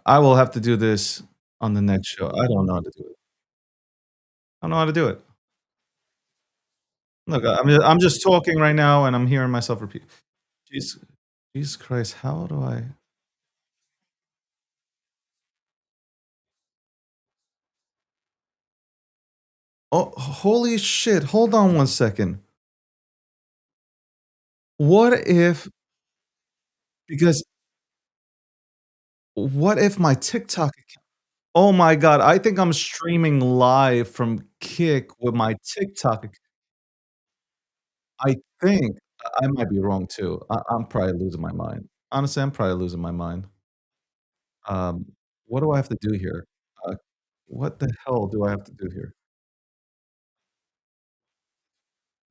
I will have to do this on the next show. I don't know how to do it. I don't know how to do it. Look, I'm just talking right now, and I'm hearing myself repeat. Jesus, Jesus Christ, how do I? Oh, holy shit! Hold on one second. What if? Because what if my TikTok account? Oh my god! I think I'm streaming live from Kick with my TikTok. I think I might be wrong too. I'm probably losing my mind. Honestly, I'm probably losing my mind. Um, what do I have to do here? Uh, what the hell do I have to do here?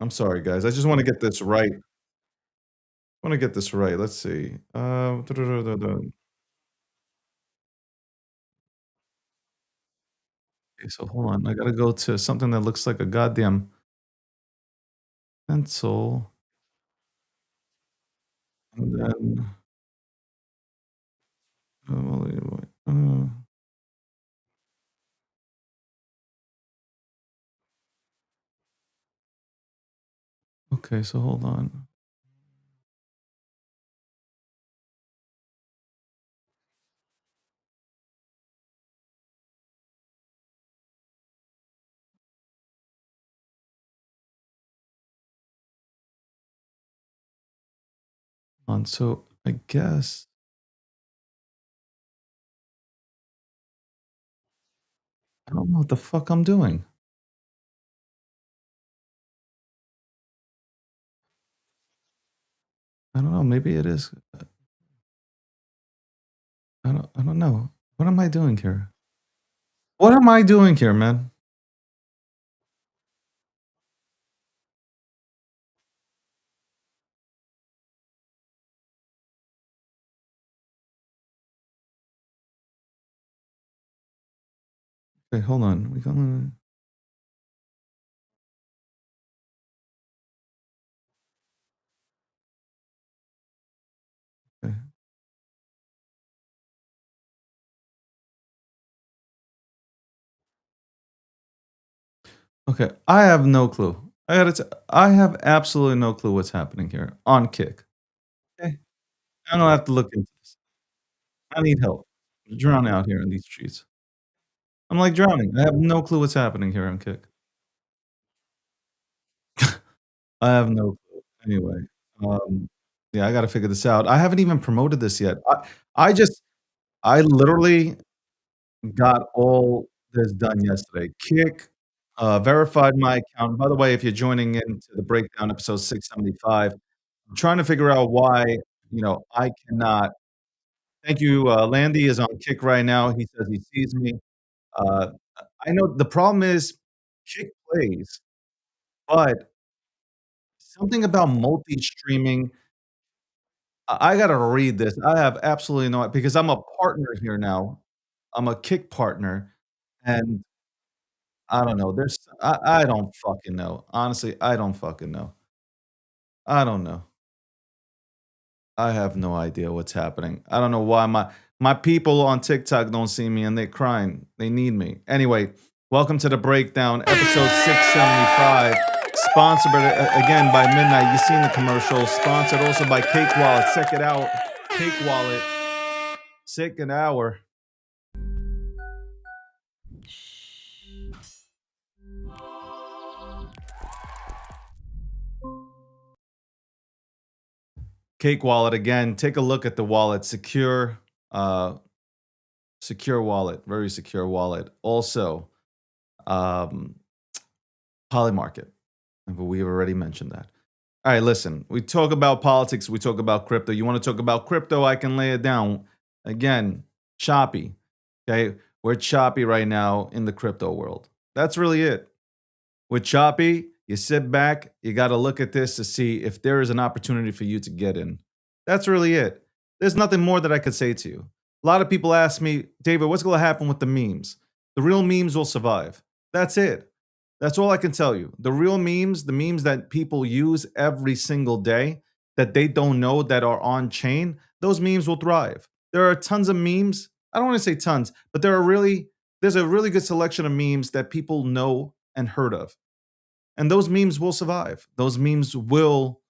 I'm sorry, guys. I just want to get this right. I want to get this right. Let's see. Okay, so hold on. I gotta go to something that looks like a goddamn pencil, and then uh, okay. So hold on. So I guess I don't know what the fuck I'm doing. I don't know. Maybe it is. I don't know. What am I doing here? What am I doing here, man? Okay, hold on. We gonna okay. Okay, I have no clue. I have absolutely no clue what's happening here on Kick. Okay, I don't have to look into this. I need help. I'm drowning out here in these streets. I'm like drowning. I have no clue what's happening here on Kick. I have no clue. Anyway, um, yeah, I gotta figure this out. I haven't even promoted this yet. I just I literally got all this done yesterday. Kick, verified my account. By the way, if you're joining into the breakdown, episode 675, I'm trying to figure out why, I cannot. Thank you. Landy is on Kick right now. He says he sees me. Uh, I know the problem is Kick plays, but something about multi-streaming. I gotta read this. I have absolutely no because I'm a partner here now. I'm a Kick partner, and I don't know. I don't fucking know. Honestly, I don't fucking know. I don't know. I have no idea what's happening. I don't know why my people on TikTok don't see me and they're crying. They need me. Anyway, welcome to the breakdown, episode 675. Sponsored again by Midnight. You seen the commercial. Sponsored also by Cake Wallet. Check it out. Cake Wallet. Second hour. Cake Wallet again. Take a look at the wallet. Uh, secure wallet. Very secure wallet. Also, um, Polymarket. But we have already mentioned that. All right, listen. We talk about politics. We talk about crypto. You want to talk about crypto? I can lay it down. Again, choppy. Okay, we're choppy right now in the crypto world. That's really it. With choppy, you sit back. You got to look at this to see if there is an opportunity for you to get in. That's really it. There's nothing more that I could say to you. A lot of people ask me, David, what's going to happen with the memes? The real memes will survive. That's it. That's all I can tell you. The real memes, the memes that people use every single day that they don't know that are on chain, those memes will thrive. There are tons of memes. I don't want to say tons, but there's a really good selection of memes that people know and heard of. And those memes will survive. Those memes will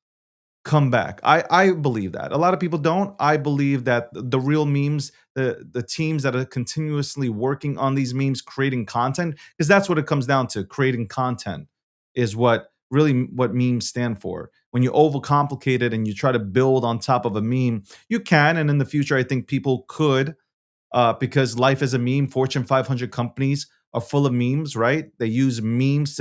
come back. I believe that. A lot of people don't. I believe that the real memes, the teams that are continuously working on these memes, creating content, because that's what it comes down to. Creating content is what memes stand for. When you overcomplicate it and you try to build on top of a meme, you can. And in the future, I think people could, because life is a meme. Fortune 500 companies are full of memes, right? They use memes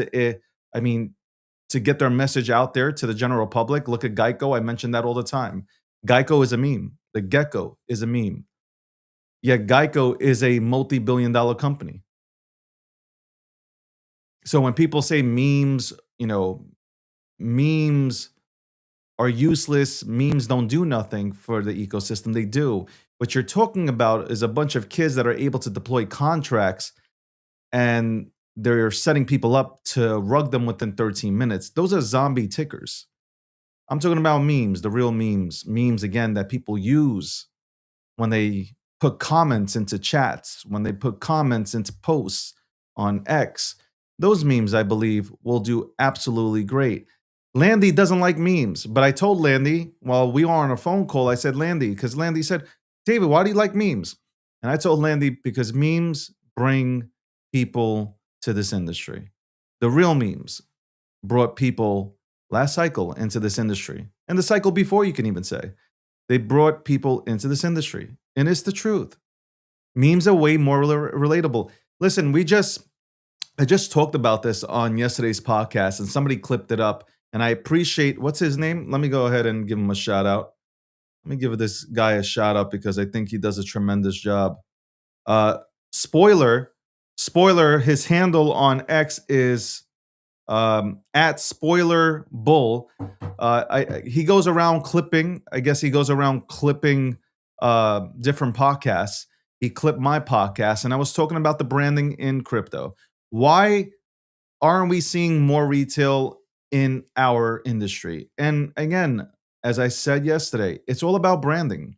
to get their message out there to the general public. Look at Geico. I mention that all the time. Geico is a meme. The gecko is a meme. Yet Geico is a multi-billion-dollar company. So when people say memes, memes are useless, memes don't do nothing for the ecosystem, they do. What you're talking about is a bunch of kids that are able to deploy contracts and they're setting people up to rug them within 13 minutes. Those are zombie tickers. I'm talking about memes, the real memes again that people use when they put comments into chats, when they put comments into posts on X. Those memes, I believe, will do absolutely great. Landy doesn't like memes, but I told Landy while we were on a phone call, I said, Landy, because Landy said, David, why do you like memes? And I told Landy, because memes bring people to this industry. The real memes brought people last cycle into this industry, and the cycle before, you can even say. They brought people into this industry, and it's the truth. Memes are way more relatable. Listen, I just talked about this on yesterday's podcast, and somebody clipped it up, and I appreciate, what's his name? Let me go ahead and give him a shout out. Let me give this guy a shout out because I think he does a tremendous job. Spoiler, his handle on X is at Spoiler Bull. He goes around clipping. I guess he goes around clipping different podcasts. He clipped my podcast, and I was talking about the branding in crypto. Why aren't we seeing more retail in our industry? And again, as I said yesterday, it's all about branding.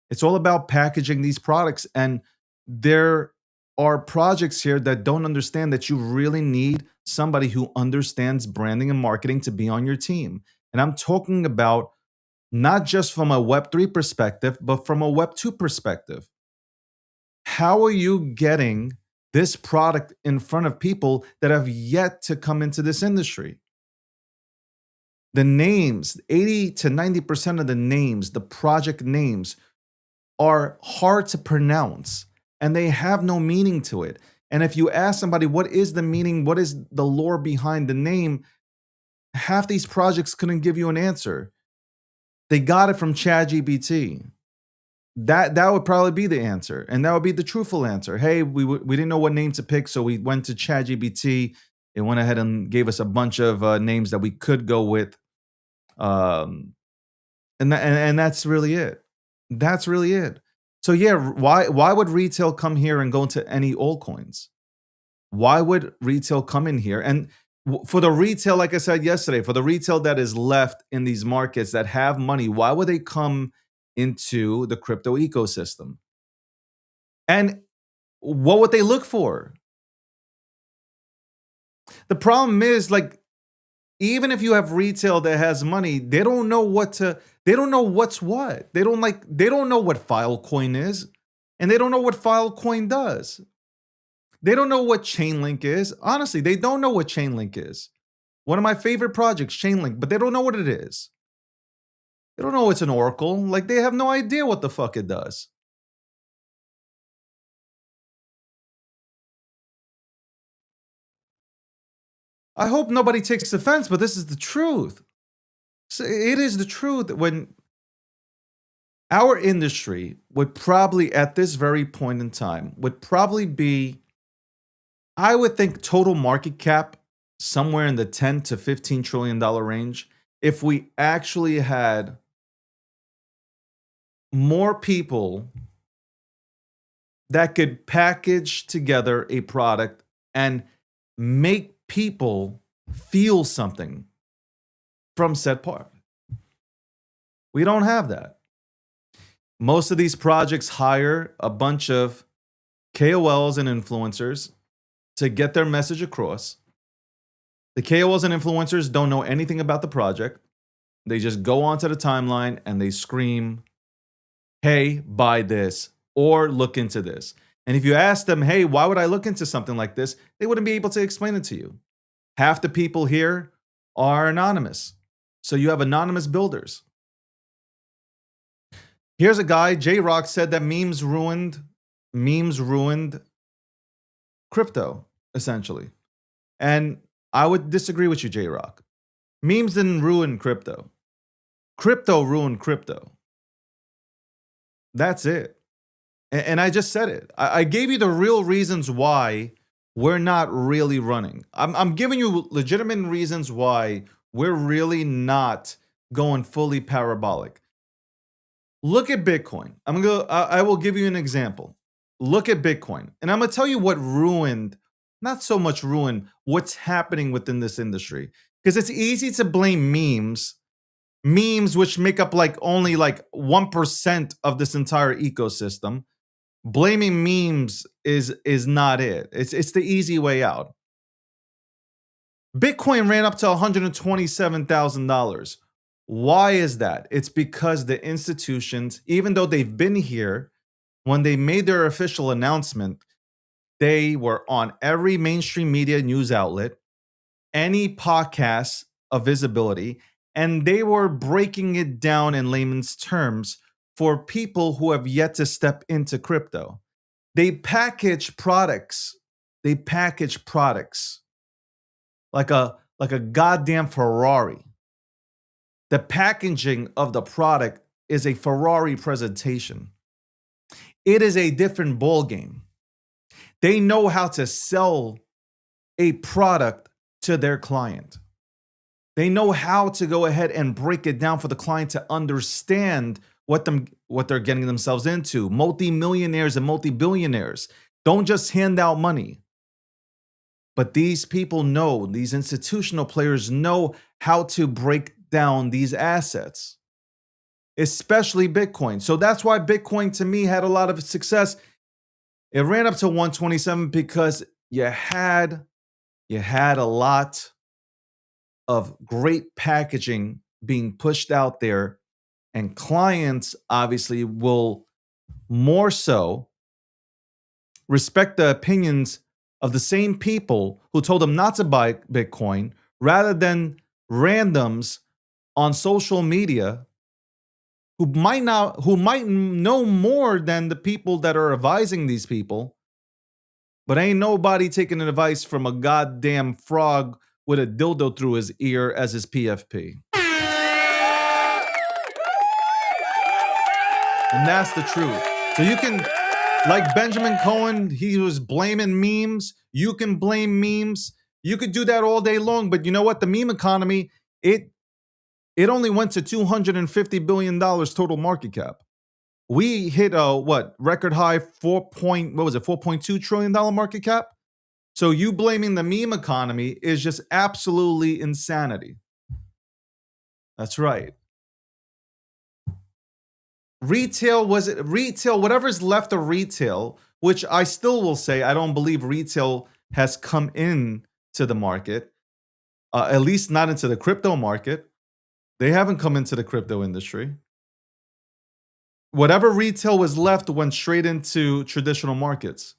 It's all about packaging these products. And there are projects here that don't understand that you really need somebody who understands branding and marketing to be on your team. And I'm talking about not just from a Web3 perspective, but from a Web2 perspective. How are you getting this product in front of people that have yet to come into this industry? The names, 80 to 90% of the names, the project names, are hard to pronounce and they have no meaning to it. And if you ask somebody, what is the meaning? What is the lore behind the name? Half these projects couldn't give you an answer. They got it from ChatGPT. That would probably be the answer. And that would be the truthful answer. Hey, we didn't know what name to pick, so we went to ChatGPT. It went ahead and gave us a bunch of names that we could go with. And that's really it. That's really it. So yeah, why would retail come here and go into any altcoins? Why would retail come in here? And for the retail, like I said yesterday, for the retail that is left in these markets that have money, why would they come into the crypto ecosystem? And what would they look for? The problem is, like, even if you have retail that has money, they don't know what's what. They don't know what Filecoin is, and they don't know what Filecoin does. They don't know what Chainlink is. Honestly, they don't know what Chainlink is. One of my favorite projects, Chainlink, but they don't know what it is. They don't know it's an oracle. Like, they have no idea what the fuck it does. I hope nobody takes offense, but this is the truth. So it is the truth. When our industry would probably, at this very point in time, would probably be, I would think, total market cap somewhere in the 10 to $15 trillion range if we actually had more people that could package together a product and make people feel something from said part. We don't have that. Most of these projects hire a bunch of KOLs and influencers to get their message across. The KOLs and influencers don't know anything about the project. They just go onto the timeline and they scream, hey, buy this or look into this. And if you ask them, hey, why would I look into something like this? They wouldn't be able to explain it to you. Half the people here are anonymous. So you have anonymous builders. Here's a guy, J-Rock, said that memes ruined crypto, essentially. And I would disagree with you, J-Rock. Memes didn't ruin crypto. Crypto ruined crypto. That's it. And I just said it. I gave you the real reasons why we're not really running. I'm giving you legitimate reasons why we're really not going fully parabolic. Look at Bitcoin. I will give you an example. Look at Bitcoin. And I'm going to tell you what ruined, not so much ruined, what's happening within this industry. Because it's easy to blame memes which make up only 1% of this entire ecosystem. Blaming memes is not it. It's the easy way out. Bitcoin ran up to $127,000. Why is that? It's because the institutions, even though they've been here, when they made their official announcement, they were on every mainstream media news outlet, any podcast of visibility, and they were breaking it down in layman's terms for people who have yet to step into crypto. They package products. Like a goddamn Ferrari. The packaging of the product is a Ferrari presentation. It is a different ball game. They know how to sell a product to their client. They know how to go ahead and break it down for the client to understand what they're getting themselves into. Multi-millionaires and multi-billionaires don't just hand out money. But these people know, these institutional players know how to break down these assets, especially Bitcoin. So that's why Bitcoin, to me, had a lot of success. It ran up to 127 because you had a lot of great packaging being pushed out there, and clients obviously will more so respect the opinions of the same people who told them not to buy Bitcoin rather than randoms on social media who might know more than the people that are advising these people, but ain't nobody taking advice from a goddamn frog with a dildo through his ear as his PFP. And that's the truth. So you can, like Benjamin Cohen, he was blaming memes. You can blame memes. You could do that all day long. But you know what? The meme economy, it only went to $250 billion total market cap. We hit a record high $4.2 trillion market cap. So you blaming the meme economy is just absolutely insanity. That's right. Retail, whatever's left of retail, which I still will say, I don't believe retail has come in to the market, at least not into the crypto market. They haven't come into the crypto industry. Whatever retail was left went straight into traditional markets.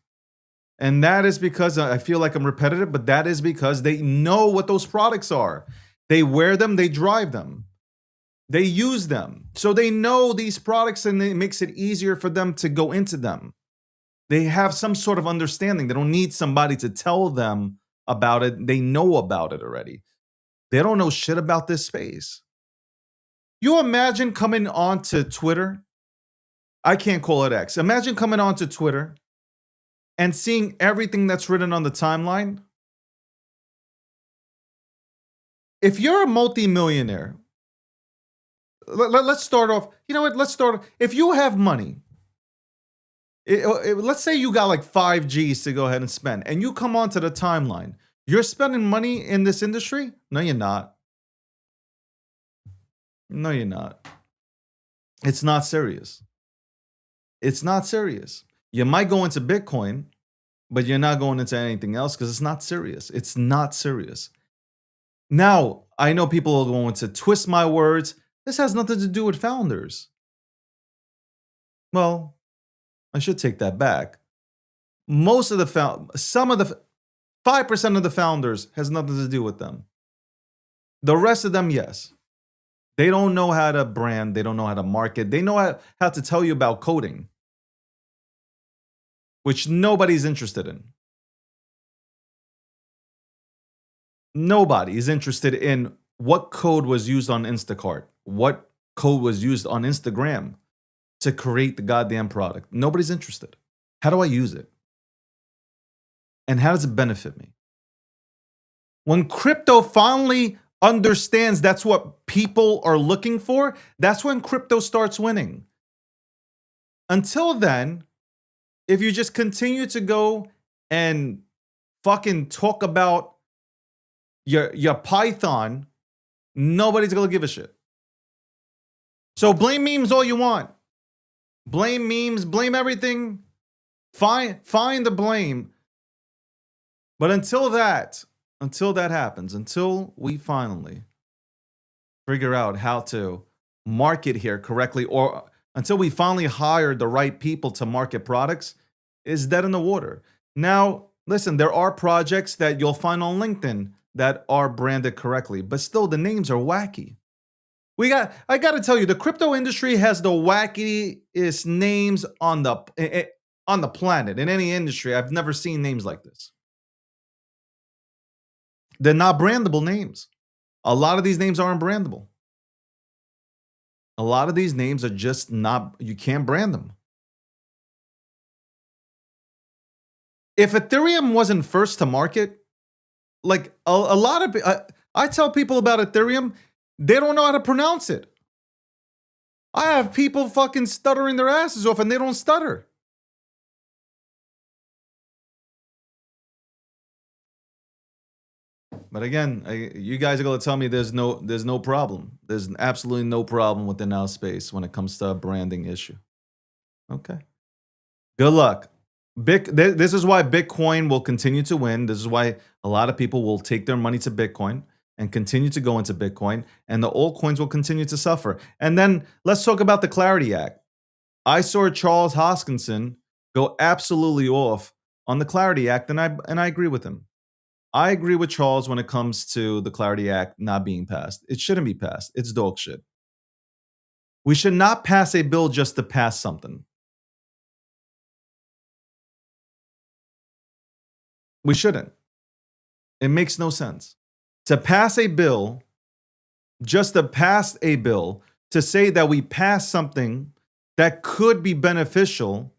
And that is because, I feel like I'm repetitive, but that is because they know what those products are. They wear them, they drive them. They use them. So they know these products, and it makes it easier for them to go into them. They have some sort of understanding. They don't need somebody to tell them about it. They know about it already. They don't know shit about this space. You imagine coming onto Twitter. I can't call it X. Imagine coming onto Twitter and seeing everything that's written on the timeline. If you're a multimillionaire, let's start off. You know what? Let's start. If you have money, let's say you got like 5 G's to go ahead and spend, and you come onto the timeline. You're spending money in this industry? No, you're not. No, you're not. It's not serious. It's not serious. You might go into Bitcoin, but you're not going into anything else because it's not serious. It's not serious. Now, I know people are going to twist my words. This has nothing to do with founders. Well, I should take that back. Most of the 5% of the founders has nothing to do with them. The rest of them, yes. They don't know how to brand. They don't know how to market. They know how to tell you about coding, which nobody's interested in. Nobody is interested in what code was used on Instacart, what code was used on Instagram to create the goddamn product. Nobody's interested. How do I use it? And how does it benefit me? When crypto finally understands that's what people are looking for, that's when crypto starts winning. Until then, if you just continue to go and fucking talk about your Python, nobody's gonna give a shit. So blame memes all you want. Blame memes, blame everything. Find the blame. But until that happens, until we finally figure out how to market here correctly, or until we finally hire the right people to market products, is dead in the water. Now, listen, there are projects that you'll find on LinkedIn that are branded correctly, but still the names are wacky. I got to tell you, the crypto industry has the wackiest names on the planet. In any industry, I've never seen names like this. They're not brandable names. A lot of these names aren't brandable. A lot of these names are just not, you can't brand them. If Ethereum wasn't first to market, like a lot of, I tell people about Ethereum, they don't know how to pronounce it. I have people fucking stuttering their asses off and they don't stutter. But again, you guys are going to tell me there's no problem. There's absolutely no problem with the now space when it comes to a branding issue. Okay. Good luck. This is why Bitcoin will continue to win. This is why a lot of people will take their money to Bitcoin and continue to go into Bitcoin, and the altcoins will continue to suffer. And then let's talk about the Clarity Act. I saw Charles Hoskinson go absolutely off on the Clarity Act, and I agree with him. I agree with Charles when it comes to the Clarity Act not being passed. It shouldn't be passed. It's dog shit. We should not pass a bill just to pass something. We shouldn't. It makes no sense. To pass a bill, just to pass a bill, to say that we passed something that could be beneficial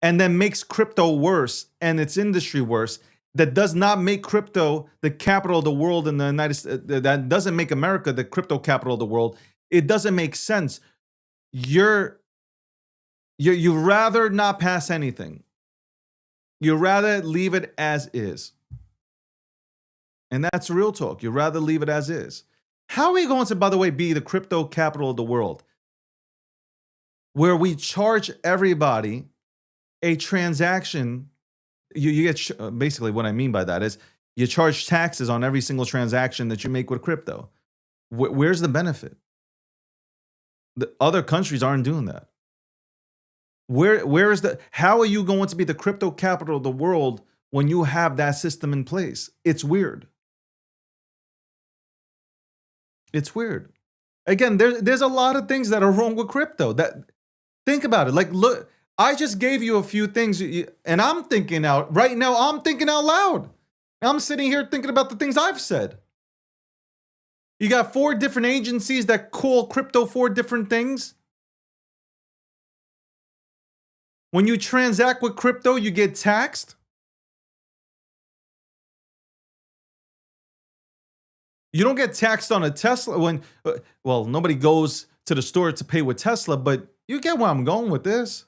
and then makes crypto worse and its industry worse, that does not make crypto the capital of the world in the United States, that doesn't make America the crypto capital of the world. It doesn't make sense. You rather not pass anything. You rather leave it as is. And that's real talk. You rather leave it as is. How are we going to, by the way, be the crypto capital of the world, where we charge everybody a transaction? You get basically what I mean by that is you charge taxes on every single transaction that you make with crypto. Where's the benefit? The other countries aren't doing that. Where is how are you going to be the crypto capital of the world when you have that system in place? It's weird. It's weird. Again, there's a lot of things that are wrong with crypto. Think about it. Like, look, I just gave you a few things, and I'm thinking out right now. I'm thinking out loud. I'm sitting here thinking about the things I've said. You got 4 different agencies that call crypto 4 different things. When you transact with crypto, you get taxed. You don't get taxed on a Tesla when, well, nobody goes to the store to pay with Tesla, but you get where I'm going with this.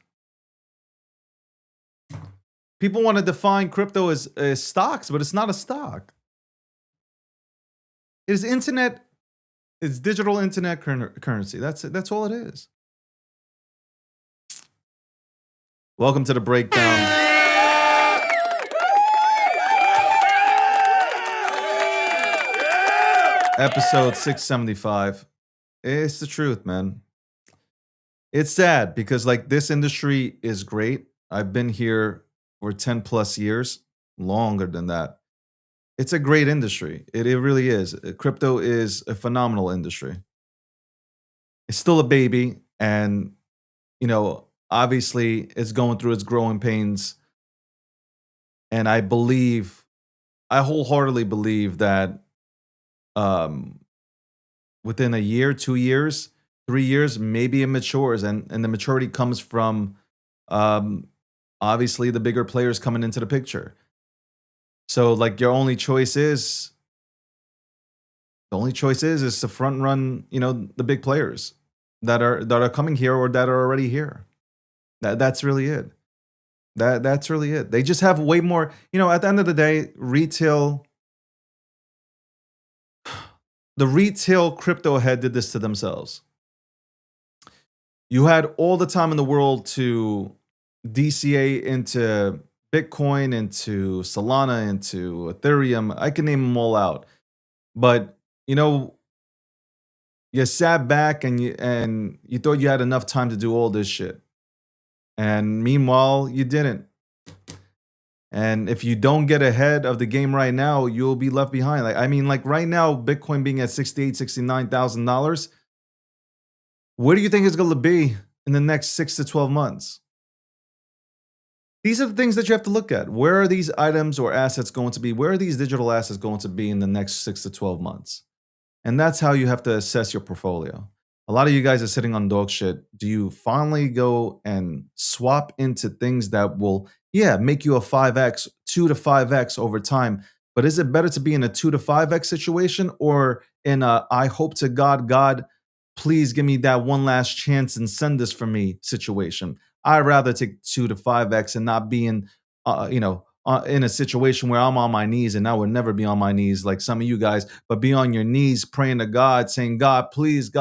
People want to define crypto as stocks, but it's not a stock. It is internet. It's digital internet currency. That's it. That's all it is. Welcome to the breakdown. Episode 675. It's the truth, man. It's sad because like this industry is great. I've been here for 10 plus years, longer than that. It's a great industry. It really is. Crypto is a phenomenal industry. It's still a baby, and you know, obviously it's going through its growing pains. And I wholeheartedly believe that within a year, 2 years, 3 years, maybe it matures, and the maturity comes from obviously the bigger players coming into the picture. So like your only choice is to front run, you know, the big players that are coming here or that are already here. That's really it. That's really it. They just have way more, you know, at the end of the day, the retail crypto head did this to themselves. You had all the time in the world to DCA into Bitcoin, into Solana, into Ethereum. I can name them all out. But, you know, you sat back and you thought you had enough time to do all this shit. And meanwhile, you didn't. And if you don't get ahead of the game right now, you'll be left behind. Like right now, Bitcoin being at $68,000, $69,000, where do you think it's going to be in the next 6 to 12 months? These are the things that you have to look at. Where are these items or assets going to be? Where are these digital assets going to be in the next 6 to 12 months? And that's how you have to assess your portfolio. A lot of you guys are sitting on dog shit. Do you finally go and swap into things that will, make you a 5x, 2 to 5x over time? But is it better to be in a 2 to 5x situation or in a I hope to God, please give me that one last chance and send this for me situation? I'd rather take 2 to 5x and not be in, in a situation where I'm on my knees, and I would never be on my knees like some of you guys, but be on your knees praying to God, saying, God, please,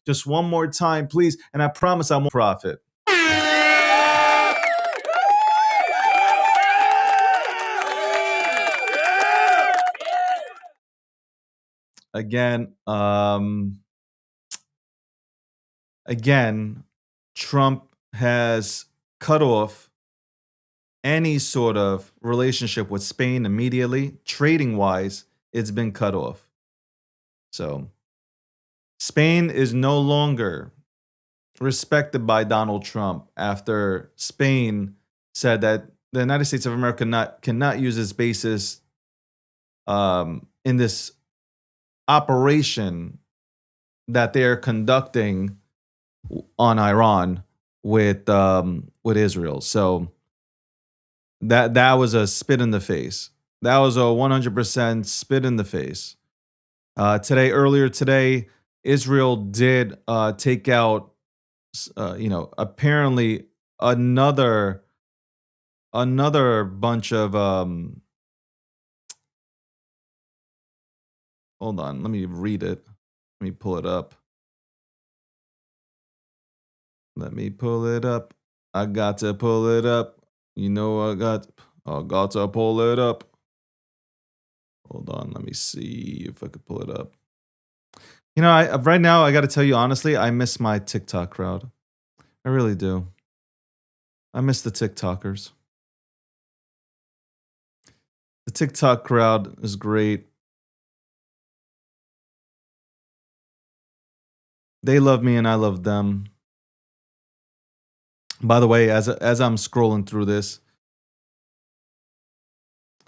just one more time, please. And I promise I won't profit. Again, Trump has cut off any sort of relationship with Spain immediately. Trading wise, it's been cut off. So Spain is no longer respected by Donald Trump after Spain said that the United States of America cannot use its bases in this operation that they're conducting on Iran with Israel. So that was a spit in the face. That was a 100% spit in the face. Earlier today, Israel did take out, apparently another bunch of. Hold on, let me read it. Let me pull it up. I got to pull it up. You know I got to pull it up. Hold on, let me see if I could pull it up. You know, right now, I got to tell you honestly, I miss my TikTok crowd. I really do. I miss the TikTokers. The TikTok crowd is great. They love me and I love them. By the way, as I'm scrolling through this,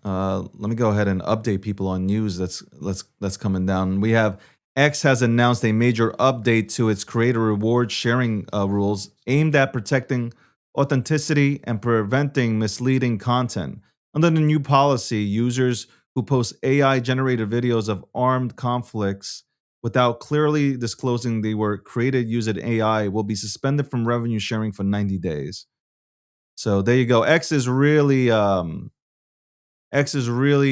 let me go ahead and update people on news that's coming down. We have X has announced a major update to its creator reward sharing rules aimed at protecting authenticity and preventing misleading content. Under the new policy, users who post AI generated videos of armed conflicts without clearly disclosing they were created using AI will be suspended from revenue sharing for 90 days. So there you go. X is really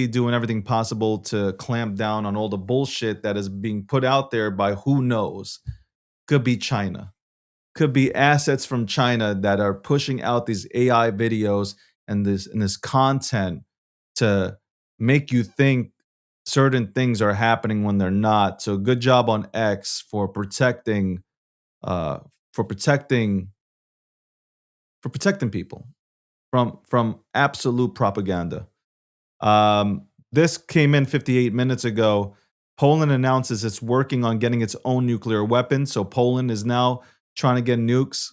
doing everything possible to clamp down on all the bullshit that is being put out there by who knows. Could be China. Could be assets from China that are pushing out these AI videos and this content to make you think certain things are happening when they're not. So good job on X uh for protecting people from absolute propaganda. This came in 58 minutes ago. Poland announces it's working on getting its own nuclear weapon. So Poland is now trying to get nukes.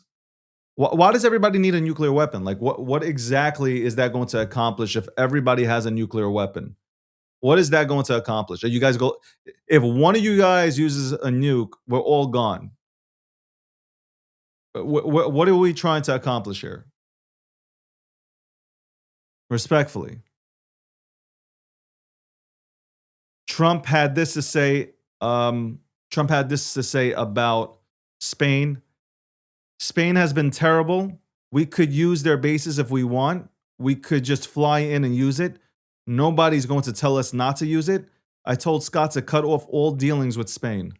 Why does everybody need a nuclear weapon? Like, what exactly is that going to accomplish if everybody has a nuclear weapon? What is that going to accomplish? Are you guys go? If one of you guys uses a nuke, we're all gone. What are we trying to accomplish here? Respectfully. Trump had this to say. Trump had this to say about Spain. Spain has been terrible. We could use their bases if we want. We could just fly in and use it. Nobody's going to tell us not to use it. I told Scott to cut off all dealings with Spain.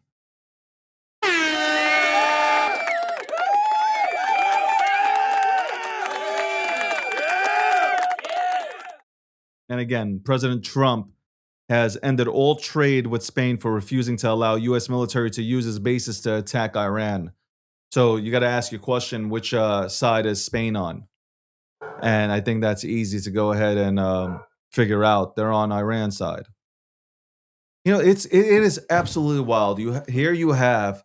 And again, President Trump has ended all trade with Spain for refusing to allow U.S. military to use its bases to attack Iran. So you got to ask your question: which side is Spain on? And I think that's easy to go ahead and figure out. They're on Iran's side. You know, it is absolutely wild. Here you have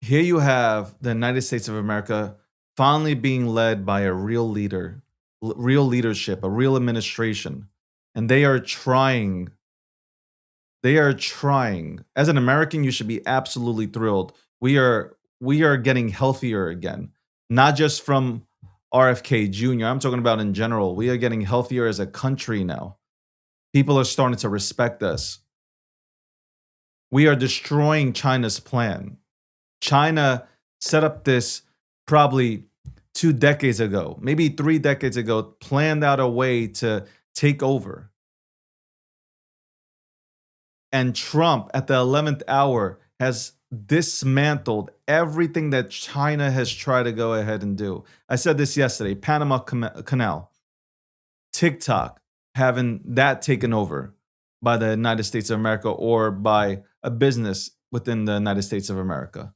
the United States of America finally being led by a real leader, real leadership, a real administration, and they are trying. They are trying. As an American, you should be absolutely thrilled. We are getting healthier again, not just from RFK Jr. I'm talking about in general. We are getting healthier as a country now. People are starting to respect us. We are destroying China's plan. China set up this probably 2 decades ago, maybe 3 decades ago, planned out a way to take over. And Trump, at the 11th hour, has dismantled everything that China has tried to go ahead and do. I said this yesterday: Panama Canal, TikTok, having that taken over by the United States of America or by a business within the United States of America.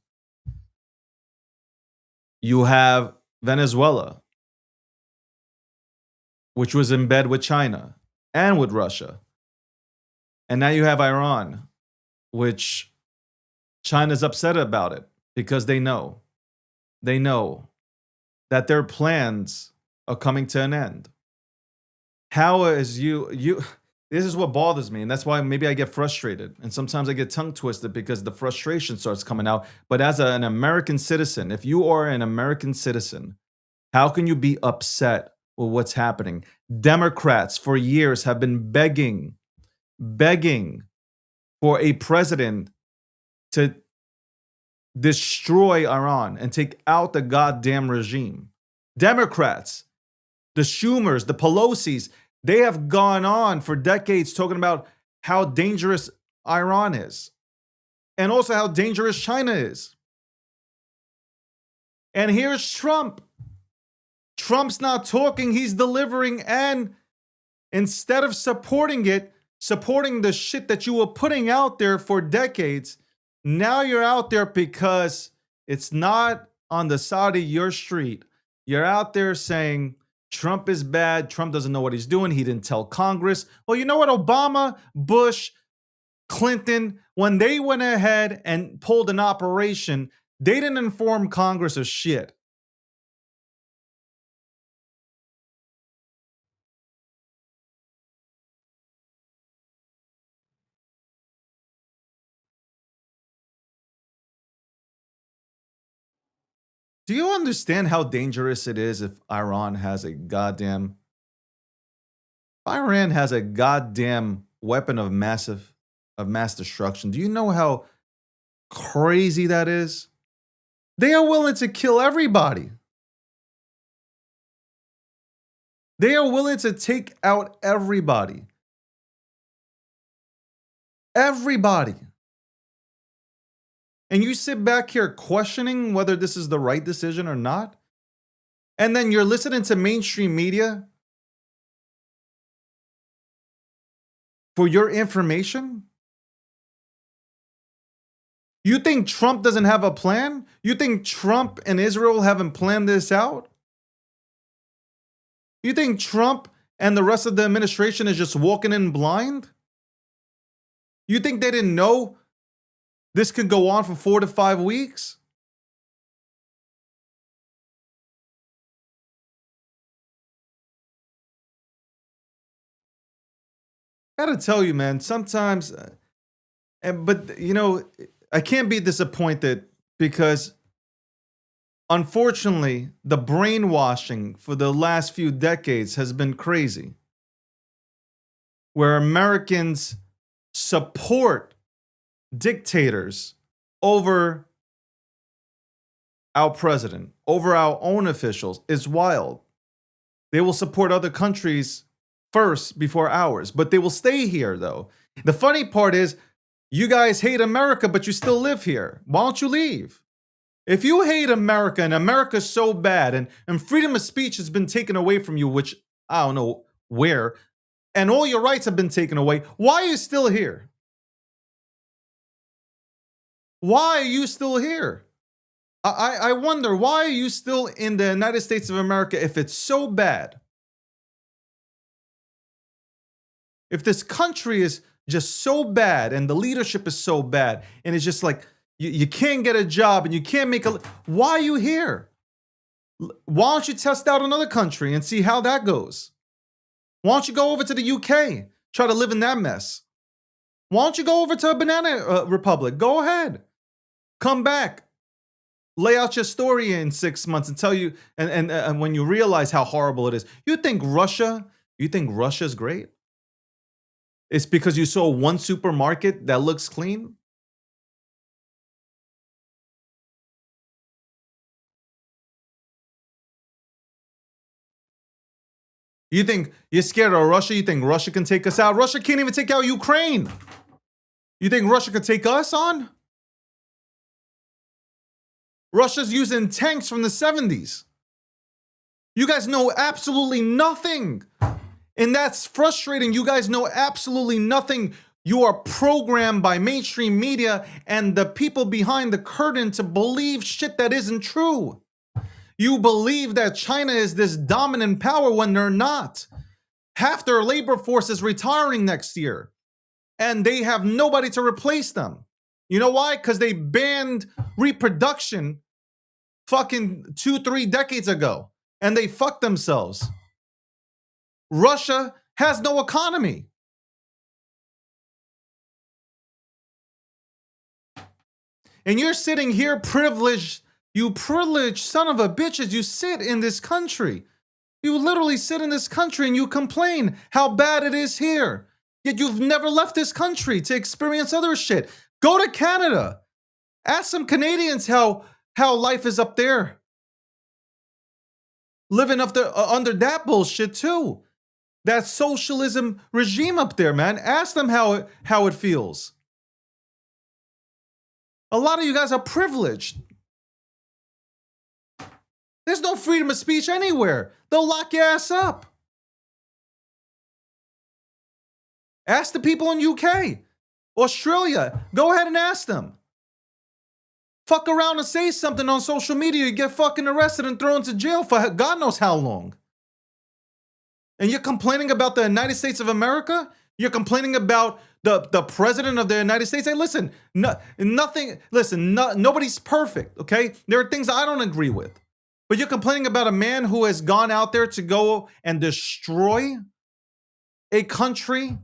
You have Venezuela, which was in bed with China and with Russia. And now you have Iran, which China's upset about it because they know that their plans are coming to an end. How is you this is what bothers me, and that's why maybe I get frustrated and sometimes I get tongue twisted because the frustration starts coming out. But as an American citizen, if you are an American citizen, how can you be upset with what's happening? Democrats for years have been begging for a president to destroy Iran and take out the goddamn regime. Democrats, the Schumers, the Pelosi's, they have gone on for decades talking about how dangerous Iran is and also how dangerous China is. And here's Trump. Trump's not talking, he's delivering. And instead of supporting the shit that you were putting out there for decades, now you're out there because it's not on the side of your street. You're out there saying Trump is bad. Trump doesn't know what he's doing. He didn't tell Congress. Well, you know what? Obama, Bush, Clinton, when they went ahead and pulled an operation, they didn't inform Congress of shit. Do you understand how dangerous it is if Iran has a goddamn weapon of mass destruction? Do you know how crazy that is? They are willing to kill everybody. They are willing to take out everybody. Everybody. And you sit back here questioning whether this is the right decision or not. And then you're listening to mainstream media for your information. You think Trump doesn't have a plan? You think Trump and Israel haven't planned this out? You think Trump and the rest of the administration is just walking in blind? You think they didn't know this could go on for 4 to 5 weeks? I gotta tell you, man, sometimes, but you know, I can't be disappointed because unfortunately, the brainwashing for the last few decades has been crazy. Where Americans support dictators over our president, over our own officials, is wild. They will support other countries first before ours, but they will stay here though. The funny part is, you guys hate America, but you still live here. Why don't you leave? If you hate America and America's so bad and freedom of speech has been taken away from you, which I don't know where, and all your rights have been taken away, why are you still here? Why are you still here? I wonder, why are you still in the United States of America if it's so bad? If this country is just so bad and the leadership is so bad and it's just like you can't get a job and you can't make a... Why are you here? Why don't you test out another country and see how that goes? Why don't you go over to the UK, try to live in that mess? Why don't you go over to a banana republic? Go ahead. Come back. Lay out your story in 6 months and tell you, and when you realize how horrible it is. You think Russia's great? It's because you saw one supermarket that looks clean? You think you're scared of Russia? You think Russia can take us out? Russia can't even take out Ukraine. You think Russia could take us on? Russia's using tanks from the 70s. You guys know absolutely nothing. And that's frustrating. You guys know absolutely nothing. You are programmed by mainstream media and the people behind the curtain to believe shit that isn't true. You believe that China is this dominant power when they're not. Half their labor force is retiring next year, and they have nobody to replace them. You know why? Because they banned reproduction fucking 2-3 decades ago, and they fucked themselves. Russia has no economy. And you're sitting here privileged. You privileged son of a bitches, you sit in this country. You literally sit in this country and you complain how bad it is here. Yet you've never left this country to experience other shit. Go to Canada. Ask some Canadians how life is up there. Living up there, under that bullshit too. That socialism regime up there, man. Ask them how it feels. A lot of you guys are privileged. There's no freedom of speech anywhere. They'll lock your ass up. Ask the people in UK, Australia. Go ahead and ask them. Fuck around and say something on social media, you get fucking arrested and thrown to jail for God knows how long. And you're complaining about the United States of America? You're complaining about the president of the United States? Hey, listen, nobody's perfect, okay? There are things I don't agree with. But you're complaining about a man who has gone out there to go and destroy a country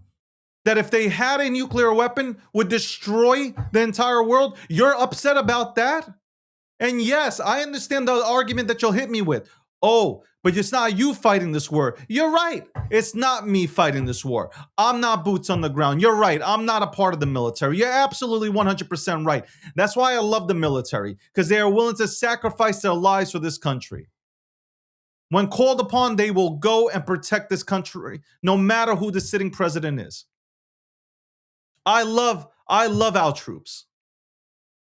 that if they had a nuclear weapon would destroy the entire world. You're upset about that? And yes, I understand the argument that you'll hit me with. Oh, but it's not you fighting this war. You're right. It's not me fighting this war. I'm not boots on the ground. You're right. I'm not a part of the military. You're absolutely 100% right. That's why I love the military, because they are willing to sacrifice their lives for this country. When called upon, they will go and protect this country, no matter who the sitting president is. I love our troops.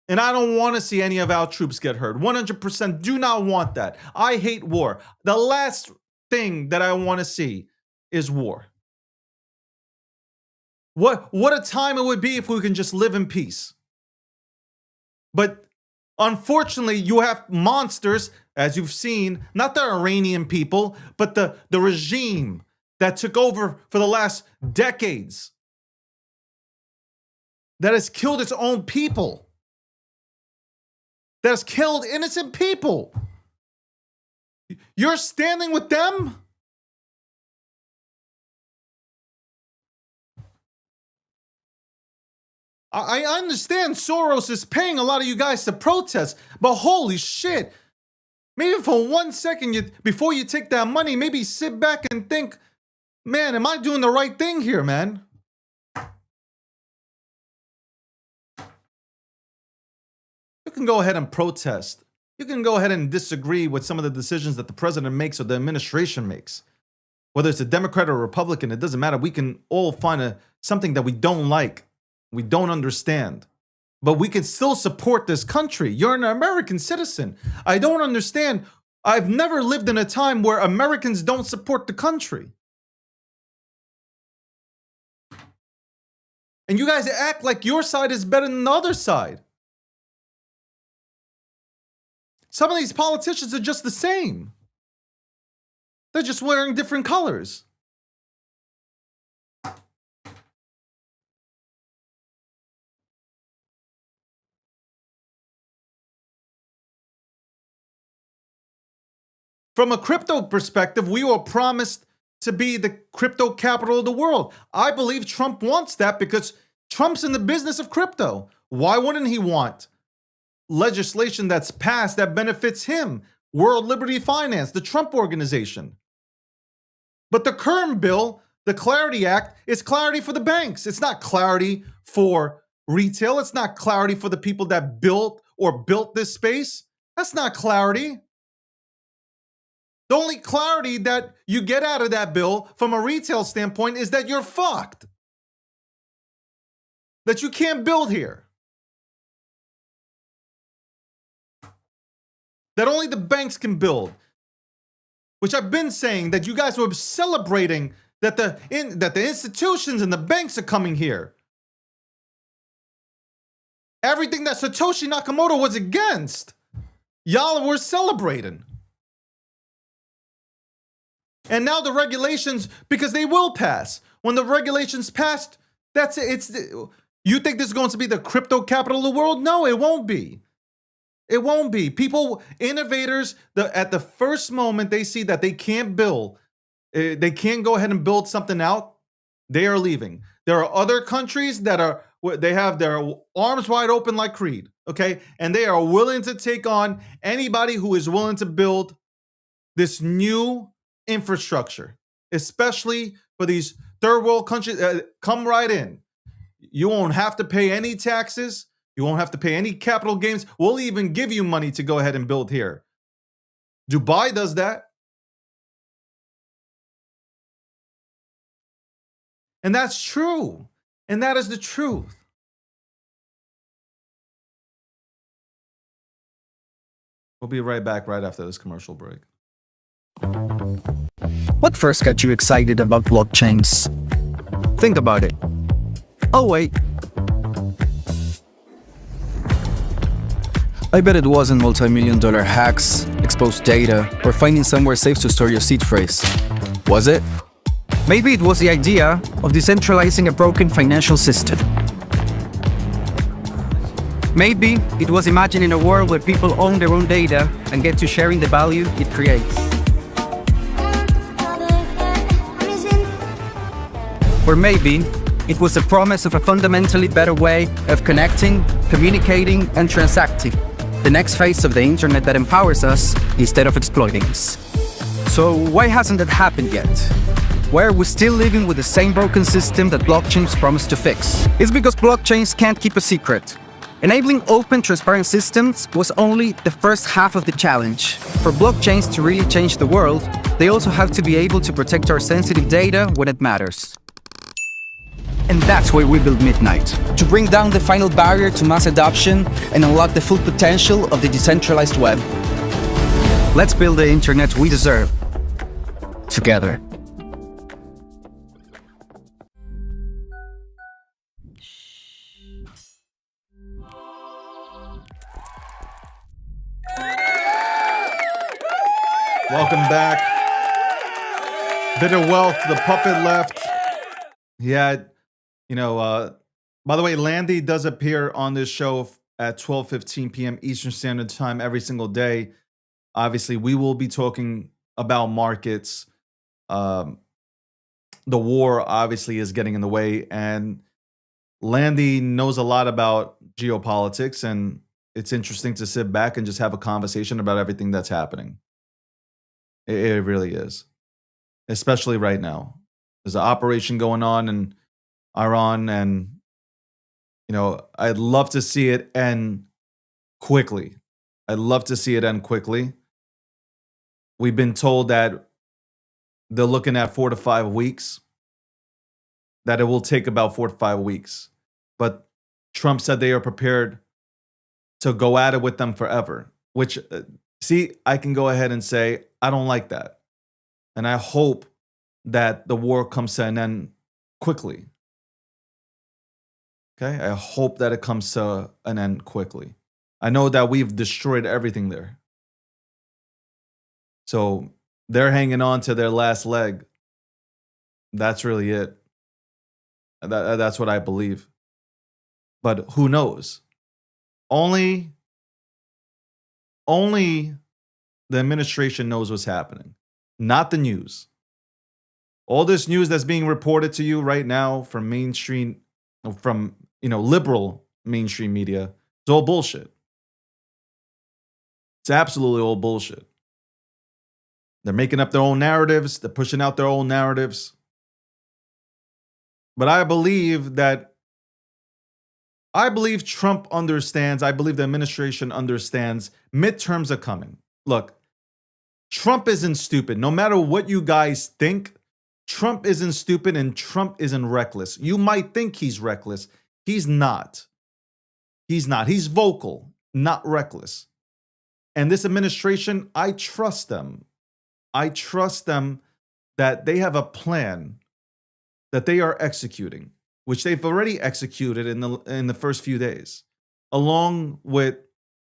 And I don't want to see any of our troops get hurt. 100% do not want that. I hate war. The last thing that I want to see is war. What a time it would be if we can just live in peace. But unfortunately, you have monsters, as you've seen, not the Iranian people, but the regime that took over for the last decades, that has killed its own people, that has killed innocent people. You're standing with them? I understand Soros is paying a lot of you guys to protest, but holy shit. Maybe for 1 second, before you take that money, maybe sit back and think, man, am I doing the right thing here, man? You can go ahead and protest. You can go ahead and disagree with some of the decisions that the president makes or the administration makes. Whether it's a Democrat or a Republican, it doesn't matter. We can all find something that we don't like, we don't understand. But we can still support this country. You're an American citizen. I don't understand. I've never lived in a time where Americans don't support the country. And you guys act like your side is better than the other side. Some of these politicians are just the same. They're just wearing different colors. From a crypto perspective, we were promised to be the crypto capital of the world. I believe Trump wants that because Trump's in the business of crypto. Why wouldn't he want legislation that's passed that benefits him? World Liberty Finance, the Trump Organization. But the current bill, the Clarity Act, is clarity for the banks. It's not clarity for retail. It's not clarity for the people that built this space. That's not clarity. The only clarity that you get out of that bill from a retail standpoint is that you're fucked. That you can't build here. That only the banks can build. Which I've been saying that you guys were celebrating that the institutions and the banks are coming here. Everything that Satoshi Nakamoto was against, y'all were celebrating. And now the regulations, because they will pass. When the regulations passed, that's it. You think this is going to be the crypto capital of the world? No, it won't be. It won't be. People, innovators, at the first moment they see that they can't build, they can't go ahead and build something out, they are leaving. There are other countries that they have their arms wide open like Creed, okay? And they are willing to take on anybody who is willing to build this new infrastructure, especially for these third world countries. Come right in. You won't have to pay any taxes. You won't have to pay any capital gains. We'll even give you money to go ahead and build here. Dubai does that. And that's true. And that is the truth. We'll be right back right after this commercial break. What first got you excited about blockchains? Think about it. Oh wait. I bet it wasn't multi-million-dollar hacks, exposed data, or finding somewhere safe to store your seed phrase. Was it? Maybe it was the idea of decentralizing a broken financial system. Maybe it was imagining a world where people own their own data and get to sharing the value it creates. Or maybe it was the promise of a fundamentally better way of connecting, communicating, and transacting. the next phase of the internet that empowers us instead of exploiting us. So why hasn't that happened yet? Why are we still living with the same broken system that blockchains promised to fix? It's because blockchains can't keep a secret. Enabling open, transparent systems was only the first half of the challenge. For blockchains to really change the world, they also have to be able to protect our sensitive data when it matters. And that's why we built Midnight, to bring down the final barrier to mass adoption and unlock the full potential of the decentralized web. Let's build the internet we deserve, together. Welcome back. Bitter Wealth, the puppet left. He had, by the way, Landy does appear on this show at 12:15 p.m. Eastern Standard Time every single day. Obviously, we will be talking about markets. The war obviously is getting in the way, and Landy knows a lot about geopolitics, and it's interesting to sit back and just have a conversation about everything that's happening. It really is, especially right now. There's an operation going on in Iran, and I'd love to see it end quickly. I'd love to see it end quickly. We've been told that they're looking at 4 to 5 weeks, that it will take about 4 to 5 weeks. But Trump said they are prepared to go at it with them forever, which, see, I can go ahead and say, I don't like that. And I hope that the war comes to an end quickly. Okay? I hope that it comes to an end quickly. I know that we've destroyed everything there. So they're hanging on to their last leg. That's really it. That's what I believe. But who knows? Only the administration knows what's happening, not the news. All this news that's being reported to you right now from liberal mainstream media, it's all bullshit. It's absolutely all bullshit. They're making up their own narratives. They're pushing out their own narratives. But I believe Trump understands. I believe the administration understands midterms are coming. Look, Trump isn't stupid. No matter what you guys think, Trump isn't stupid and Trump isn't reckless. You might think he's reckless. He's not. He's not. He's vocal, not reckless. And this administration, I trust them. I trust them that they have a plan that they are executing, which they've already executed in the first few days, along with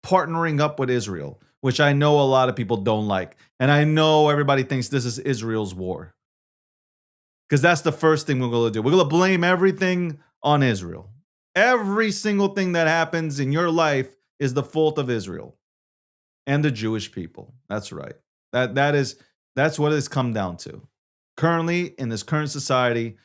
partnering up with Israel, which I know a lot of people don't like. And I know everybody thinks this is Israel's war, because that's the first thing we're going to do. We're going to blame everything on Israel. Every single thing that happens in your life is the fault of Israel and the Jewish people. That's right. That's what it's come down to. Currently, in this current society,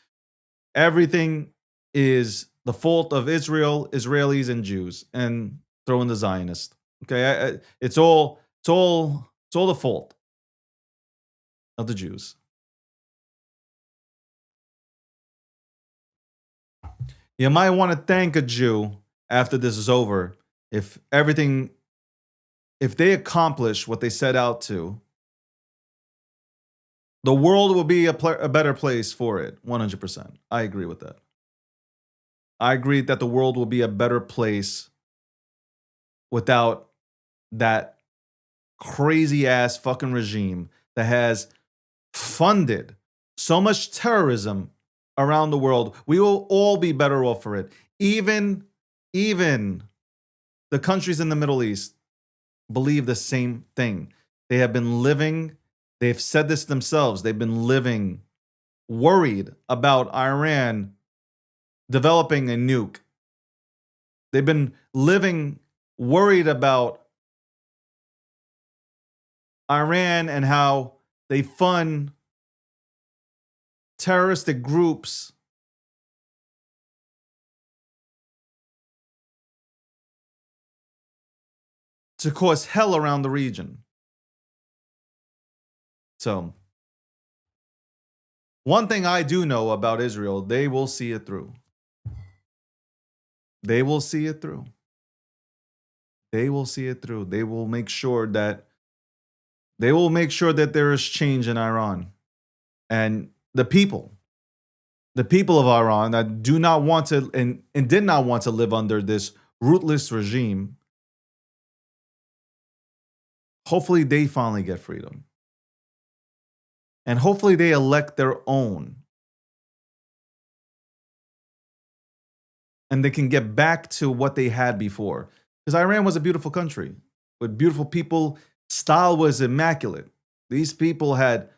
everything is the fault of Israel, Israelis, and Jews, and throw in the Zionist. Okay, it's all the fault of the Jews. You might want to thank a Jew after this is over if they accomplish what they set out to. The world will be a better place for it, 100%. I agree with that. I agree that the world will be a better place without that crazy ass fucking regime that has funded so much terrorism around the world. We will all be better off for it. Even the countries in the Middle East believe the same thing. They have been living, they've said this themselves, they've been living worried about Iran developing a nuke. They've been living worried about Iran and how they fund terroristic groups to cause hell around the region. So, one thing I do know about Israel, they will see it through. They will see it through. They will see it through. They will make sure that there is change in Iran. And the people of Iran that do not want to and did not want to live under this ruthless regime, hopefully they finally get freedom. And hopefully they elect their own. And they can get back to what they had before. Because Iran was a beautiful country with beautiful people. Style was immaculate. These people had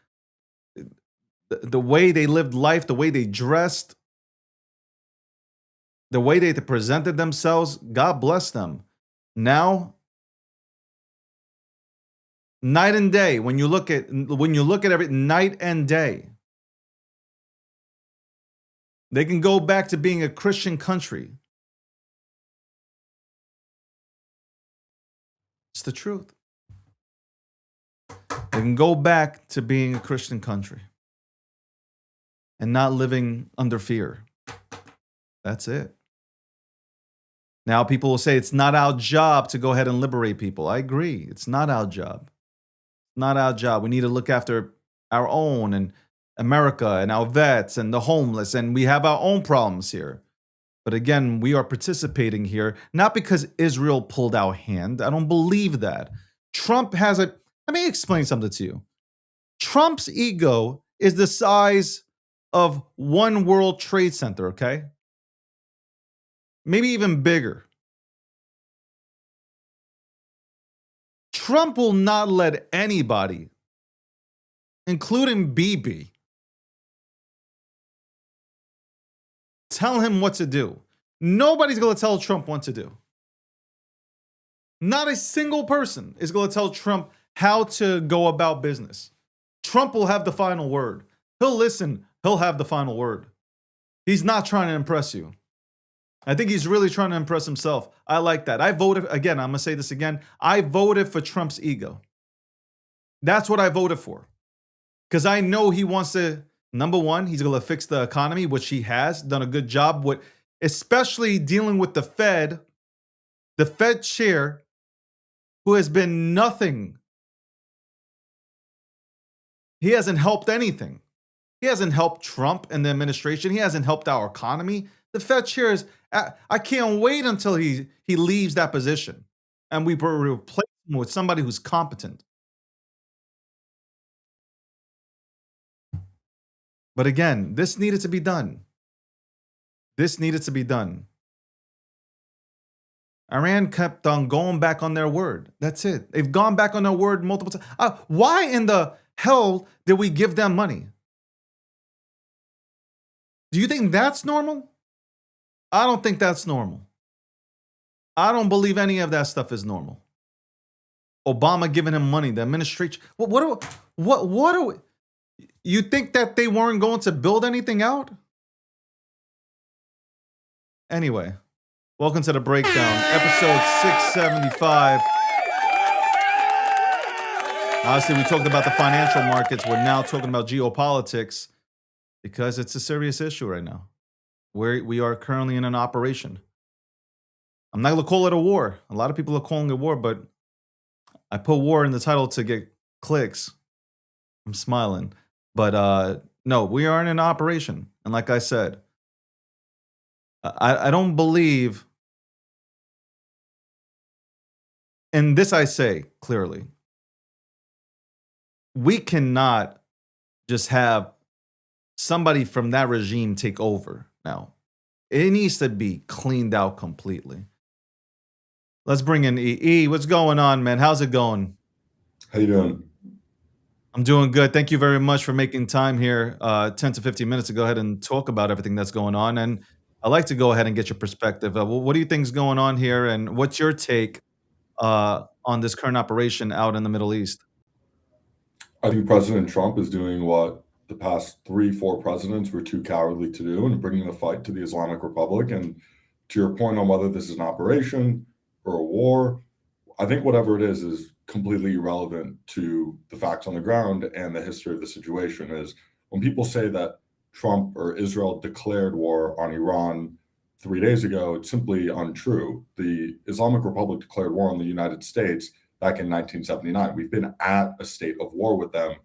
the way they lived life, the way they dressed, the way they presented themselves. God bless them. Now, night and day. When you look at everything, night and day. They can go back to being a Christian country. It's the truth. They can go back to being a Christian country and not living under fear. That's it. Now, people will say it's not our job to go ahead and liberate people. I agree. It's not our job. Not our job. We need to look after our own and America and our vets and the homeless, and we have our own problems here. But again, we are participating here, not because Israel pulled our hand. I don't believe that. Trump has let me explain something to you. Trump's ego is the size of one World Trade Center, okay? Maybe even bigger. Trump will not let anybody, including Bibi, tell him what to do. Nobody's going to tell Trump what to do. Not a single person is going to tell Trump how to go about business. Trump will have the final word. He'll listen. He'll have the final word. He's not trying to impress you. I think he's really trying to impress himself. I like that. I voted, again, I'm going to say this again. I voted for Trump's ego. That's what I voted for. Because I know he wants to, number one, he's going to fix the economy, which he has done a good job with, especially dealing with the Fed chair, who has been nothing. He hasn't helped anything. He hasn't helped Trump and the administration. He hasn't helped our economy. The Fed chair is, I can't wait until he leaves that position and we replace him with somebody who's competent. But again, this needed to be done. This needed to be done. Iran kept on going back on their word. That's it. They've gone back on their word multiple times. Why in the hell did we give them money? Do you think that's normal? I don't think that's normal. I don't believe any of that stuff is normal. Obama giving him money, the administration. What are we? You think that they weren't going to build anything out? Anyway, welcome to the breakdown, episode 675. Obviously, we talked about the financial markets. We're now talking about geopolitics because it's a serious issue right now. We are currently in an operation. I'm not going to call it a war. A lot of people are calling it war, but I put war in the title to get clicks. I'm smiling. But no, we are in an operation. And like I said, I don't believe, and this I say clearly, we cannot just have somebody from that regime take over now. It needs to be cleaned out completely. Let's bring in E. What's going on, man? How's it going? How you doing? I'm doing good. Thank you very much for making time here, 10 to 15 minutes to go ahead and talk about everything that's going on. And I'd like to go ahead and get your perspective. What do you think is going on here? And what's your take on this current operation out in the Middle East? I think President Trump is doing what the past 3-4 presidents were too cowardly to do, and bringing the fight to the Islamic Republic. And to your point on whether this is an operation or a war, I think whatever it is completely irrelevant to the facts on the ground and the history of the situation. Is when people say that Trump or Israel declared war on Iran 3 days ago, it's simply untrue. The Islamic Republic declared war on the United States back in 1979. We've been at a state of war with them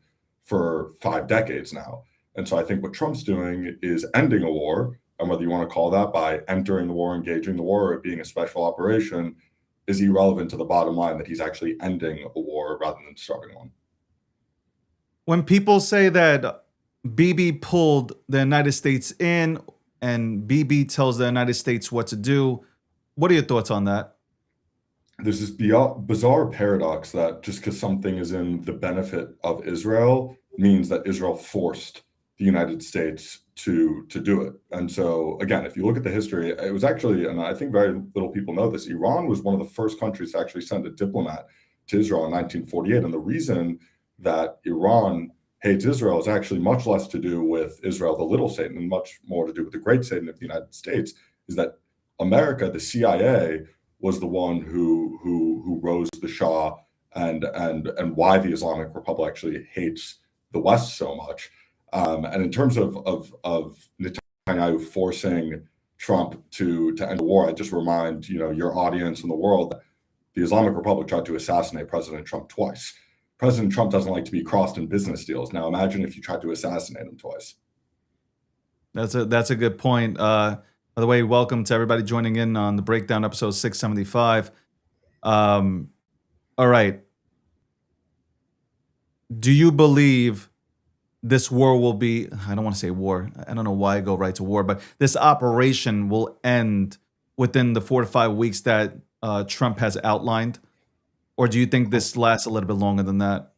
for 5 decades now. And so I think what Trump's doing is ending a war, and whether you want to call that by entering the war, engaging the war, or it being a special operation, is irrelevant to the bottom line that he's actually ending a war rather than starting one. When people say that Bibi pulled the United States in and Bibi tells the United States what to do, what are your thoughts on that? There's this bizarre paradox that just because something is in the benefit of Israel means that Israel forced the United States to do it. And so, again, if you look at the history, it was actually, and I think very little people know this, Iran was one of the first countries to actually send a diplomat to Israel in 1948. And the reason that Iran hates Israel is actually much less to do with Israel, the little Satan, and much more to do with the great Satan of the United States, is that America, the CIA, was the one who rose the Shah and why the Islamic Republic actually hates the West so much. And in terms of Netanyahu forcing Trump to end the war, I just remind your audience and the world that the Islamic Republic tried to assassinate President Trump twice. President Trump doesn't like to be crossed in business deals. Now imagine if you tried to assassinate him twice. That's a good point. By the way, welcome to everybody joining in on the Breakdown episode 675. All right. Do you believe this war will be, I don't want to say war, I don't know why I go right to war, but this operation will end within the 4 to 5 weeks that Trump has outlined? Or do you think this lasts a little bit longer than that?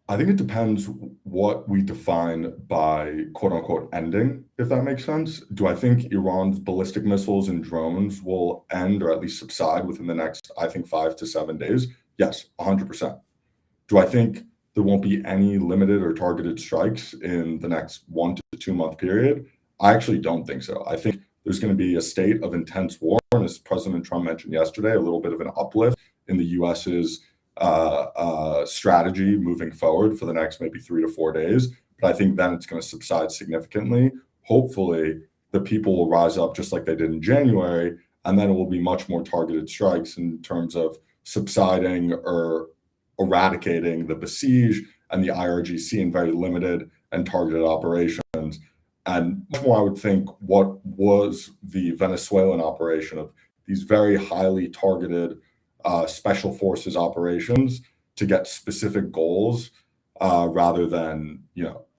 I think it depends what we define by quote unquote ending, if that makes sense. Do I think Iran's ballistic missiles and drones will end or at least subside within the next, I think, 5 to 7 days? Yes, 100%. Do I think there won't be any limited or targeted strikes in the next 1 to 2 month period? I actually don't think so. I think there's going to be a state of intense war. And as President Trump mentioned yesterday, a little bit of an uplift in the US's strategy moving forward for the next maybe 3 to 4 days. But I think then it's going to subside significantly. Hopefully, the people will rise up just like they did in January, and then it will be much more targeted strikes in terms of subsiding or eradicating the Basij and the IRGC in very limited and targeted operations. And much more, I would think, what was the Venezuelan operation of these very highly targeted special forces operations to get specific goals rather than,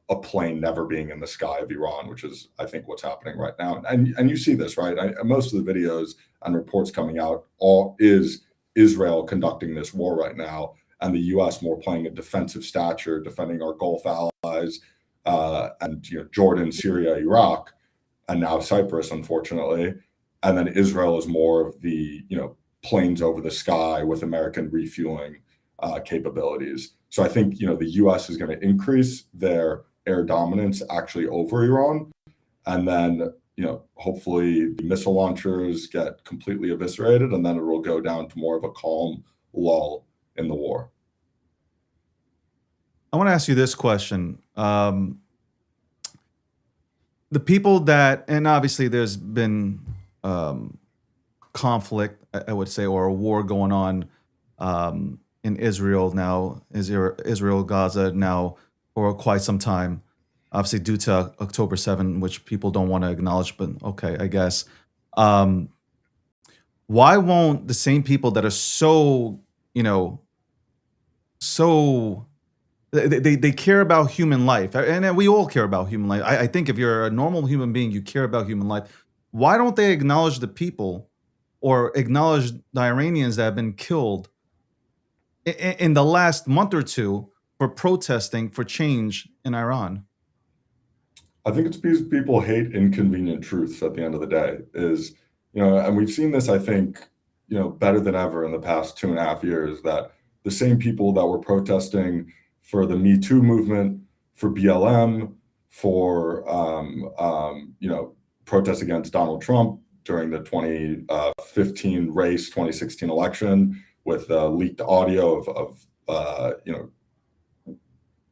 a plane never being in the sky of Iran, which is, I think, what's happening right now. And you see this, right? Most of the videos and reports coming out is Israel conducting this war right now, and the U.S. more playing a defensive stature, defending our Gulf allies, and Jordan, Syria, Iraq, and now Cyprus, unfortunately. And then Israel is more of the planes over the sky with American refueling capabilities. So I think the U.S. is going to increase their air dominance actually over Iran, and then hopefully the missile launchers get completely eviscerated, and then it will go down to more of a calm lull in the war. I want to ask you this question. The people that, and obviously there's been conflict, I would say, or a war going on in Israel now, Israel, Gaza now for quite some time, obviously due to October 7, which people don't want to acknowledge, but okay, I guess. Why won't the same people that are so they care about human life, and we all care about human life. I think if you're a normal human being, you care about human life. Why don't they acknowledge the people or acknowledge the Iranians that have been killed in the last month or two for protesting for change in Iran? I think it's because people hate inconvenient truths at the end of the day, and we've seen this, I think, better than ever in the past 2.5 years, that the same people that were protesting for the Me Too movement, for BLM, for protests against Donald Trump during the 2015 race, 2016 election, with leaked audio of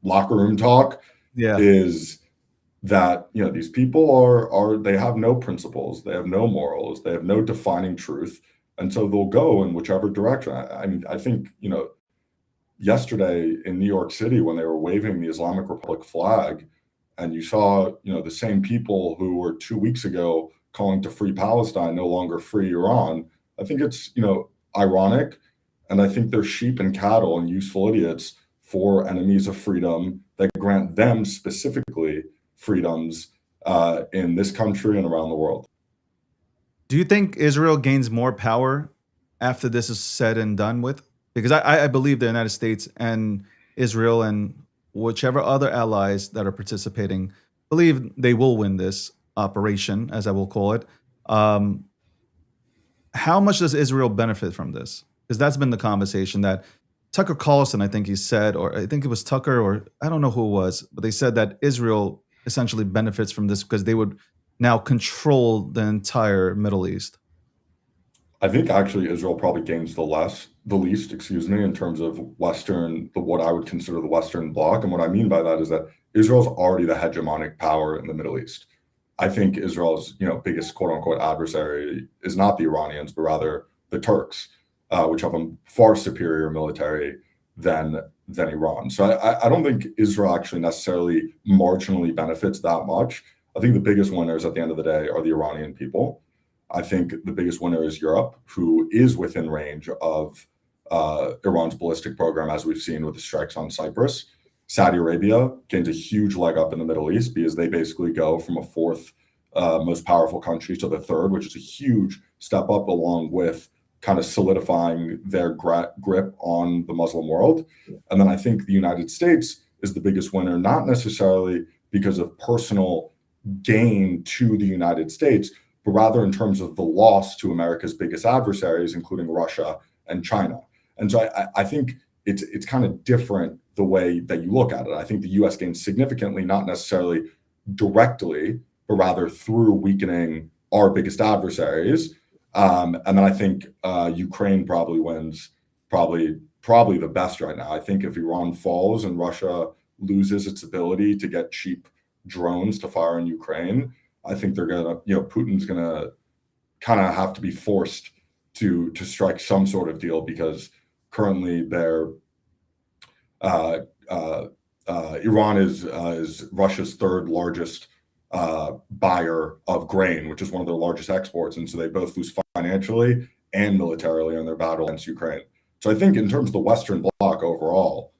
locker room talk, Yeah. is that these people are they have no principles, they have no morals, they have no defining truth, and so they'll go in whichever direction. I mean, I think yesterday in New York City when they were waving the Islamic Republic flag, and you saw the same people who were 2 weeks ago calling to free Palestine no longer free Iran. I think it's ironic, and I think they're sheep and cattle and useful idiots for enemies of freedom that grant them specifically freedoms in this country and around the world. Do you think Israel gains more power after this is said and done with? Because I believe the United States and Israel and whichever other allies that are participating believe they will win this operation, as I will call it. How much does Israel benefit from this? Because that's been the conversation that Tucker Carlson, I think he said, or I think it was Tucker, or I don't know who it was, but they said that Israel essentially benefits from this because they would now control the entire Middle East. I think actually Israel probably gains the least, in terms of what I would consider the Western bloc. And what I mean by that is that Israel's already the hegemonic power in the Middle East. I think Israel's biggest quote unquote adversary is not the Iranians, but rather the Turks, which have a far superior military than Iran. So I don't think Israel actually necessarily marginally benefits that much. I think the biggest winners at the end of the day are the Iranian people. I think the biggest winner is Europe, who is within range of Iran's ballistic program, as we've seen with the strikes on Cyprus. Saudi Arabia gains a huge leg up in the Middle East because they basically go from a fourth most powerful country to the third, which is a huge step up, along with kind of solidifying their grip on the Muslim world. And then I think the United States is the biggest winner, not necessarily because of personal gain to the United States, but rather in terms of the loss to America's biggest adversaries, including Russia and China. And so I think it's kind of different the way that you look at it. I think the US gains significantly, not necessarily directly, but rather through weakening our biggest adversaries. And then I think Ukraine probably wins, probably the best right now. I think if Iran falls and Russia loses its ability to get cheap drones to fire in Ukraine, I think Putin's gonna kind of have to be forced to strike some sort of deal, because currently Iran is Russia's third largest buyer of grain, which is one of their largest exports, and so they both lose financially and militarily in their battle against Ukraine. So I think in terms of the Western bloc overall,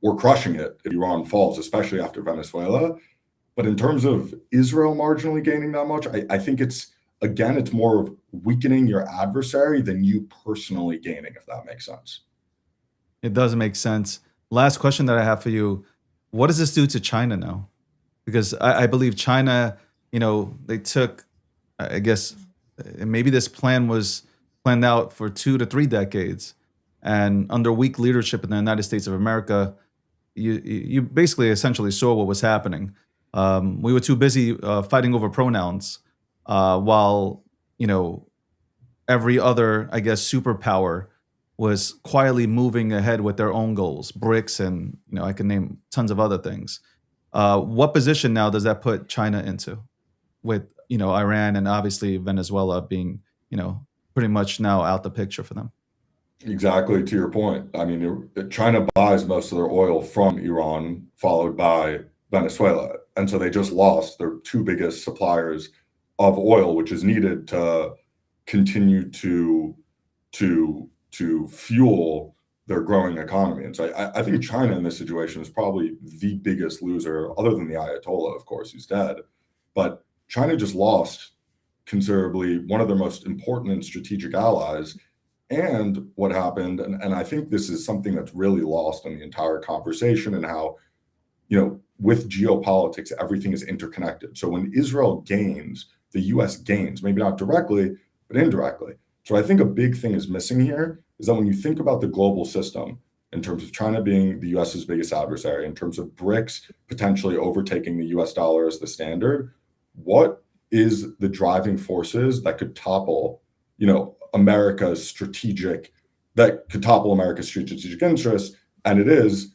we're crushing it if Iran falls, especially after Venezuela. But in terms of Israel marginally gaining that much, I think it's more of weakening your adversary than you personally gaining, if that makes sense. It does make sense. Last question that I have for you: what does this do to China now? Because I believe China, they took, I guess, maybe this plan was planned out for 2 to 3 decades, and under weak leadership in the United States of America, you basically essentially saw what was happening. We were too busy fighting over pronouns, while every other, I guess, superpower was quietly moving ahead with their own goals, BRICS, and I can name tons of other things. What position now does that put China into, with Iran and obviously Venezuela being pretty much now out the picture for them? Exactly, to your point. I mean, China buys most of their oil from Iran, followed by Venezuela, and so they just lost their two biggest suppliers of oil, which is needed to continue to fuel their growing economy. And so I think China in this situation is probably the biggest loser, other than the Ayatollah, of course, who's dead. But China just lost considerably one of their most important and strategic allies. And what happened, and I think this is something that's really lost in the entire conversation, and how, with geopolitics, everything is interconnected. So when Israel gains, the US gains, maybe not directly, but indirectly. So I think a big thing is missing here is that when you think about the global system, in terms of China being the US's biggest adversary, in terms of BRICS potentially overtaking the US dollar as the standard, what is the driving forces that could topple, America's strategic that could topple America's strategic interests, and it is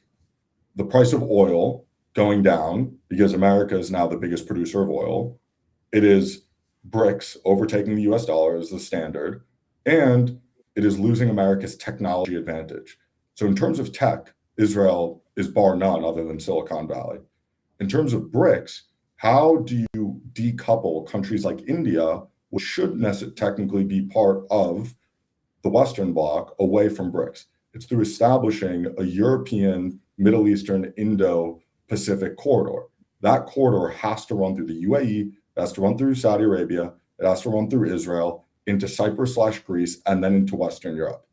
the price of oil going down because America is now the biggest producer of oil. It is BRICS overtaking the US dollar as the standard, and it is losing America's technology advantage. So in terms of tech, Israel is bar none other than Silicon Valley. In terms of BRICS, how do you decouple countries like India, which should technically be part of the Western Bloc, away from BRICS? It's through establishing a European, Middle Eastern, Indo-Pacific corridor. That corridor has to run through the UAE, it has to run through Saudi Arabia, it has to run through Israel, into Cyprus/Greece, and then into Western Europe.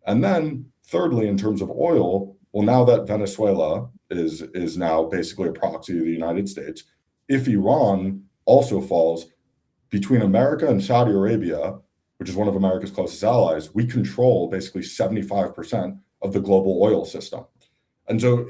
And then thirdly, in terms of oil, well, now that Venezuela is now basically a proxy of the United States, if Iran also falls, between America and Saudi Arabia, which is one of America's closest allies, we control basically 75% of the global oil system. And so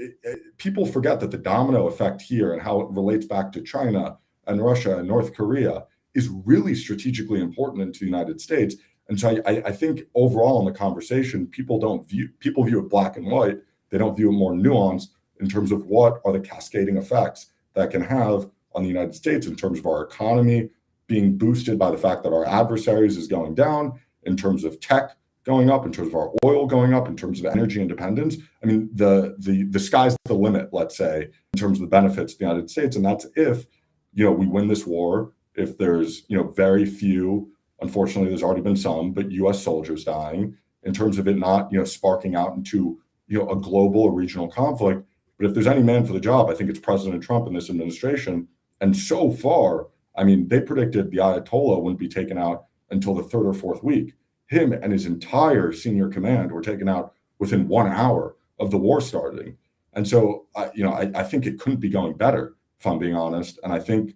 people forget that the domino effect here and how it relates back to China and Russia and North Korea is really strategically important to the United States. And so I think overall in the conversation, people view it black and white. They don't view it more nuanced in terms of what are the cascading effects that can have on the United States in terms of our economy being boosted by the fact that our adversaries is going down, in terms of tech going up, in terms of our oil going up, in terms of energy independence. I mean, the sky's the limit, let's say, in terms of the benefits to the United States. And that's if, we win this war, if there's, very few, unfortunately, there's already been some, but US soldiers dying, in terms of it not, sparking out into, a global or regional conflict. But if there's any man for the job, I think it's President Trump and this administration. And so far, I mean, they predicted the Ayatollah wouldn't be taken out until the third or fourth week. Him and his entire senior command were taken out within 1 hour of the war starting. And so, I think it couldn't be going better, if I'm being honest. And I think,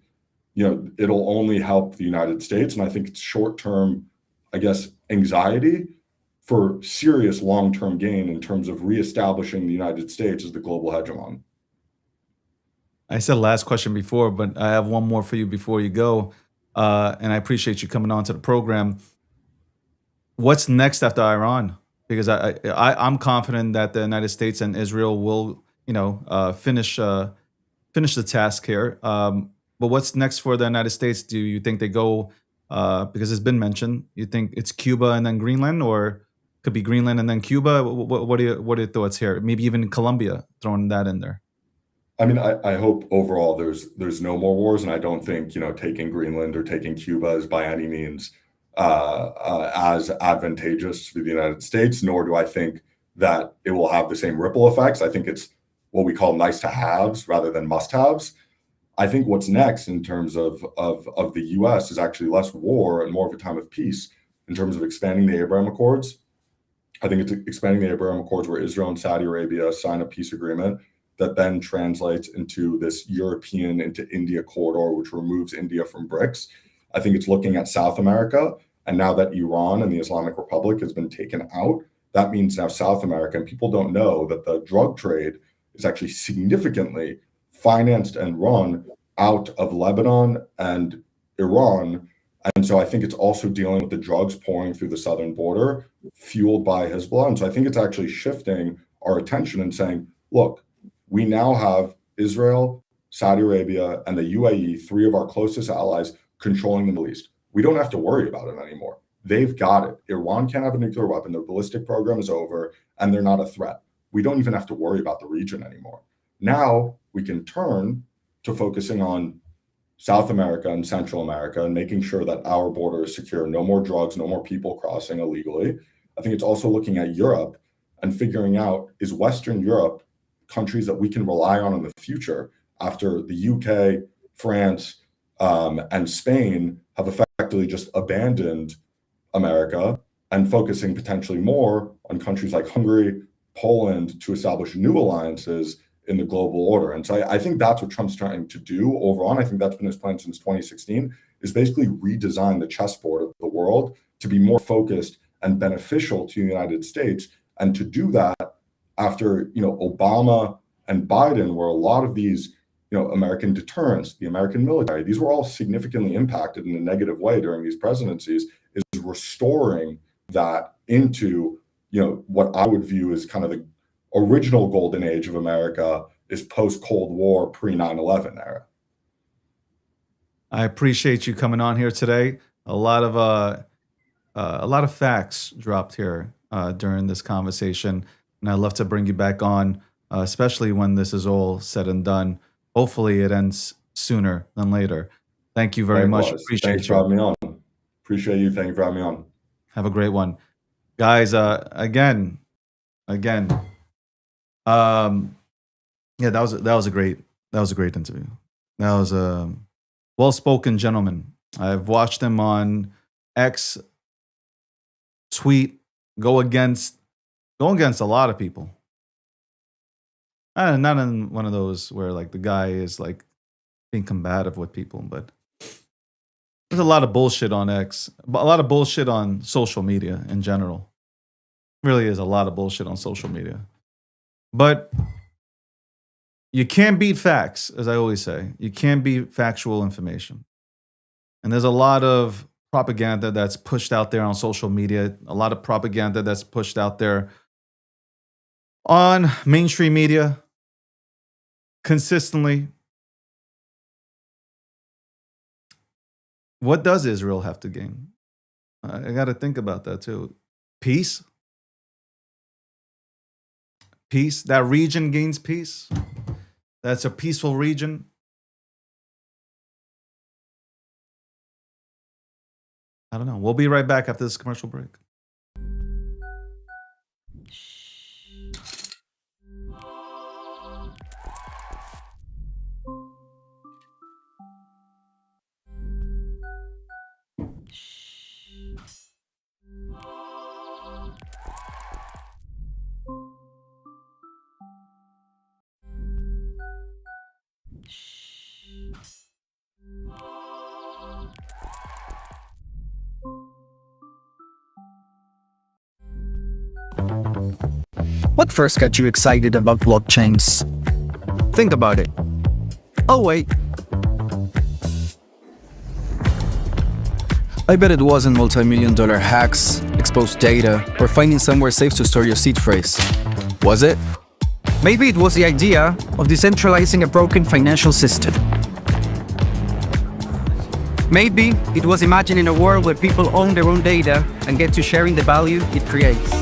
it'll only help the United States. And I think it's short-term, anxiety for serious long-term gain in terms of reestablishing the United States as the global hegemon. I said last question before, but I have one more for you before you go. And I appreciate you coming on to the program. What's next after Iran? Because I'm confident that the United States and Israel will, finish the task here. But what's next for the United States? Do you think they go, because it's been mentioned, you think it's Cuba and then Greenland, or could be Greenland and then Cuba? What are your thoughts here? Maybe even Colombia, throwing that in there. I mean, I hope overall there's no more wars, and I don't think taking Greenland or taking Cuba is by any means as advantageous for the United States. Nor do I think that it will have the same ripple effects. I think it's what we call nice to haves rather than must haves. I think what's next in terms of the U.S. is actually less war and more of a time of peace in terms of expanding the Abraham Accords. I think it's expanding the Abraham Accords where Israel and Saudi Arabia sign a peace agreement that then translates into this European into India corridor, which removes India from BRICS. I think it's looking at South America. And now that Iran and the Islamic Republic has been taken out, that means now South America, and people don't know that the drug trade is actually significantly financed and run out of Lebanon and Iran. And so I think it's also dealing with the drugs pouring through the southern border, fueled by Hezbollah. And so I think it's actually shifting our attention and saying, look, we now have Israel, Saudi Arabia, and the UAE, three of our closest allies, controlling the Middle East. We don't have to worry about it anymore. They've got it. Iran can't have a nuclear weapon. Their ballistic program is over, and they're not a threat. We don't even have to worry about the region anymore. Now we can turn to focusing on South America and Central America and making sure that our border is secure. No more drugs, no more people crossing illegally. I think it's also looking at Europe and figuring out, is Western Europe countries that we can rely on in the future after the UK, France, and Spain have effectively just abandoned America and focusing potentially more on countries like Hungary, Poland to establish new alliances in the global order. And so I think that's what Trump's trying to do overall. I think that's been his plan since 2016, is basically redesign the chessboard of the world to be more focused and beneficial to the United States. And to do that after, Obama and Biden, where a lot of these, American deterrence, the American military, these were all significantly impacted in a negative way during these presidencies, is restoring that into what I would view as kind of the original golden age of America is post-Cold War, pre-9/11 era. I appreciate you coming on here today. A lot of facts dropped here during this conversation, and I'd love to bring you back on, especially when this is all said and done. Hopefully, it ends sooner than later. Thank you very much. Likewise. Appreciate Thanks for you. having me on. Appreciate you. Thank you for having me on. Have a great one, guys. Again. Yeah, that was a great interview. That was a well-spoken gentleman. I've watched him on X tweet go against a lot of people. Not in one of those where like the guy is like being combative with people, but there's a lot of bullshit on X, a lot of bullshit on social media in general. Really is a lot of bullshit on social media. But you can't beat facts, as I always say. You can't beat factual information. And there's a lot of propaganda that's pushed out there on social media, a lot of propaganda that's pushed out there on mainstream media consistently. What does Israel have to gain? I got to think about that too. Peace? Peace? That region gains peace? That's a peaceful region? I don't know. We'll be right back after this commercial break. What first got you excited about blockchains? Think about it. Oh wait. I bet it wasn't multi-million-dollar hacks, exposed data, or finding somewhere safe to store your seed phrase. Was it? Maybe it was the idea of decentralizing a broken financial system. Maybe it was imagining a world where people own their own data and get to sharing the value it creates.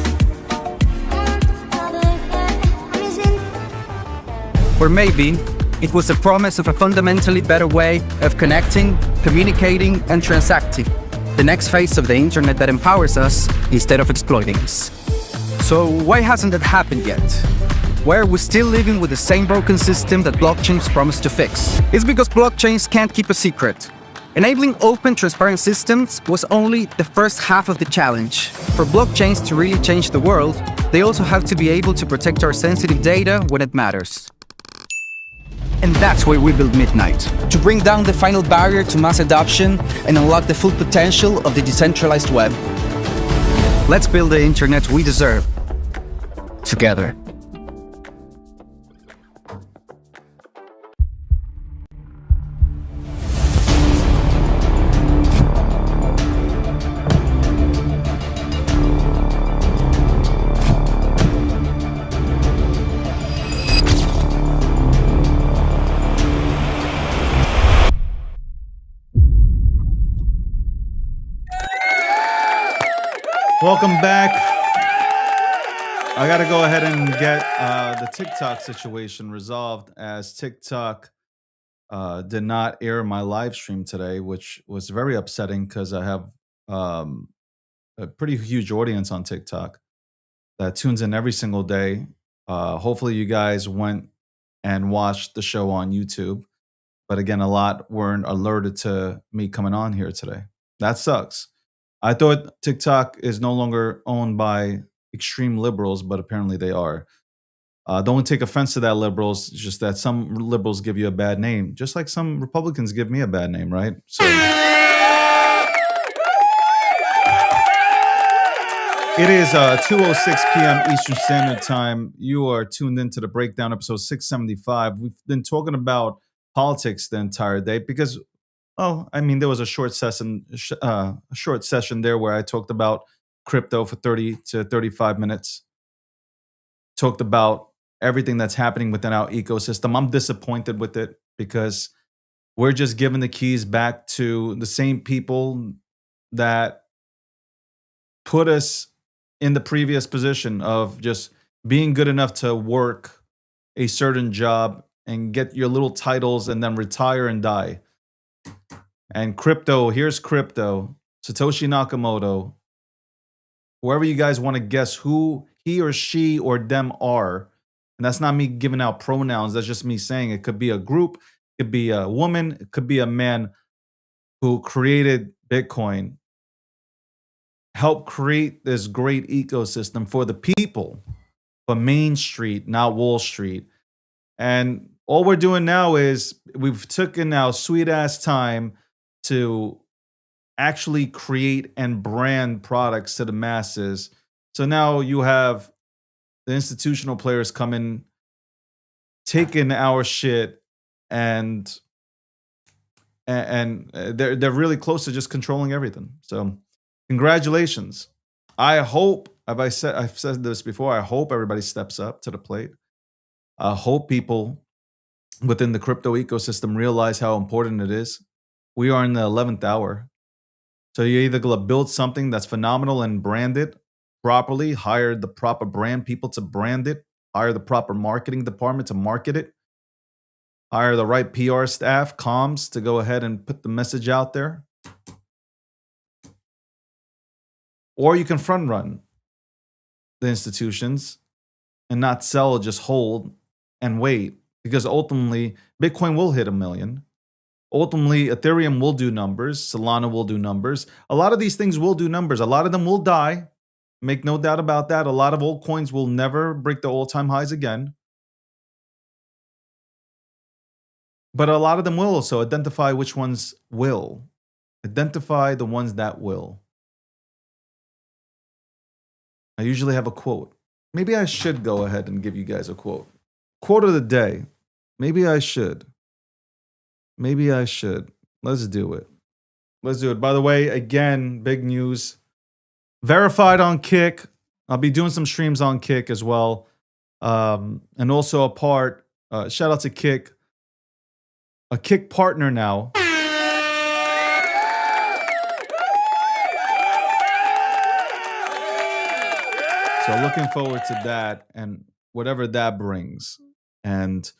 Or maybe it was the promise of a fundamentally better way of connecting, communicating, and transacting. The next phase of the internet that empowers us instead of exploiting us. So why hasn't that happened yet? Why are we still living with the same broken system that blockchains promise to fix? It's because blockchains can't keep a secret. Enabling open, transparent systems was only the first half of the challenge. For blockchains to really change the world, they also have to be able to protect our sensitive data when it matters. And that's why we built Midnight, to bring down the final barrier to mass adoption and unlock the full potential of the decentralized web. Let's build the internet we deserve, together. Welcome back. I got to go ahead and get the TikTok situation resolved, as TikTok did not air my live stream today, which was very upsetting because I have a pretty huge audience on TikTok that tunes in every single day. Hopefully you guys went and watched the show on YouTube. But again, a lot weren't alerted to me coming on here today. That sucks. I thought TikTok is no longer owned by extreme liberals, but apparently they are. Don't take offense to that, liberals. It's just that some liberals give you a bad name, just like some Republicans give me a bad name, right? So it is 2:06 p.m. Eastern Standard Time. You are tuned into the Breakdown, episode 675. We've been talking about politics the entire day because, well, I mean, there was a short session there where I talked about crypto for 30 to 35 minutes. Talked about everything that's happening within our ecosystem. I'm disappointed with it because we're just giving the keys back to the same people that put us in the previous position of just being good enough to work a certain job and get your little titles and then retire and die. And crypto, here's crypto, Satoshi Nakamoto, whoever you guys want to guess who he or she or them are. And that's not me giving out pronouns. That's just me saying it could be a group, it could be a woman, it could be a man who created Bitcoin, helped create this great ecosystem for the people, for Main Street, not Wall Street. And all we're doing now is we've taken our sweet ass time to actually create and brand products to the masses. So now you have the institutional players come in, taking our shit, and they're really close to just controlling everything. So congratulations. I hope, I've said this before, I hope everybody steps up to the plate. I hope people within the crypto ecosystem realize how important it is. We are in the 11th hour. So you're either going to build something that's phenomenal and brand it properly, hire the proper brand people to brand it, hire the proper marketing department to market it, hire the right PR staff, comms, to go ahead and put the message out there. Or you can front run the institutions and not sell, just hold and wait, because ultimately Bitcoin will hit 1 million. Ultimately, Ethereum will do numbers. Solana will do numbers. A lot of these things will do numbers. A lot of them will die. Make no doubt about that. A lot of old coins will never break the all-time highs again. But a lot of them will also. Identify which ones will. Identify the ones that will. I usually have a quote. Maybe I should go ahead and give you guys a quote. Quote of the day. Maybe I should. Maybe I should. Let's do it. Let's do it. By the way, again, big news. Verified on Kick. I'll be doing some streams on Kick as well. And also shout out to Kick. A Kick partner now. So looking forward to that and whatever that brings. And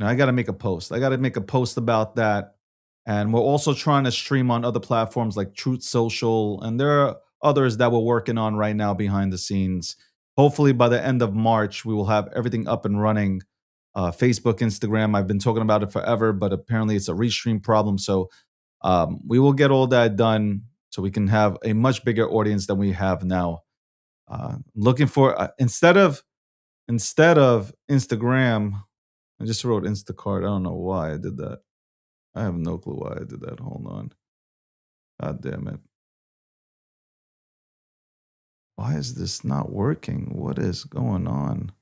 I got to make a post. I got to make a post about that. And we're also trying to stream on other platforms like Truth Social. And there are others that we're working on right now behind the scenes. Hopefully by the end of March, we will have everything up and running. Facebook, Instagram, I've been talking about it forever, but apparently it's a restream problem. So we will get all that done so we can have a much bigger audience than we have now. Looking for, instead of Instagram, I just wrote Instacart. I don't know why I did that. I have no clue why I did that. Hold on. God damn it. Why is this not working? What is going on?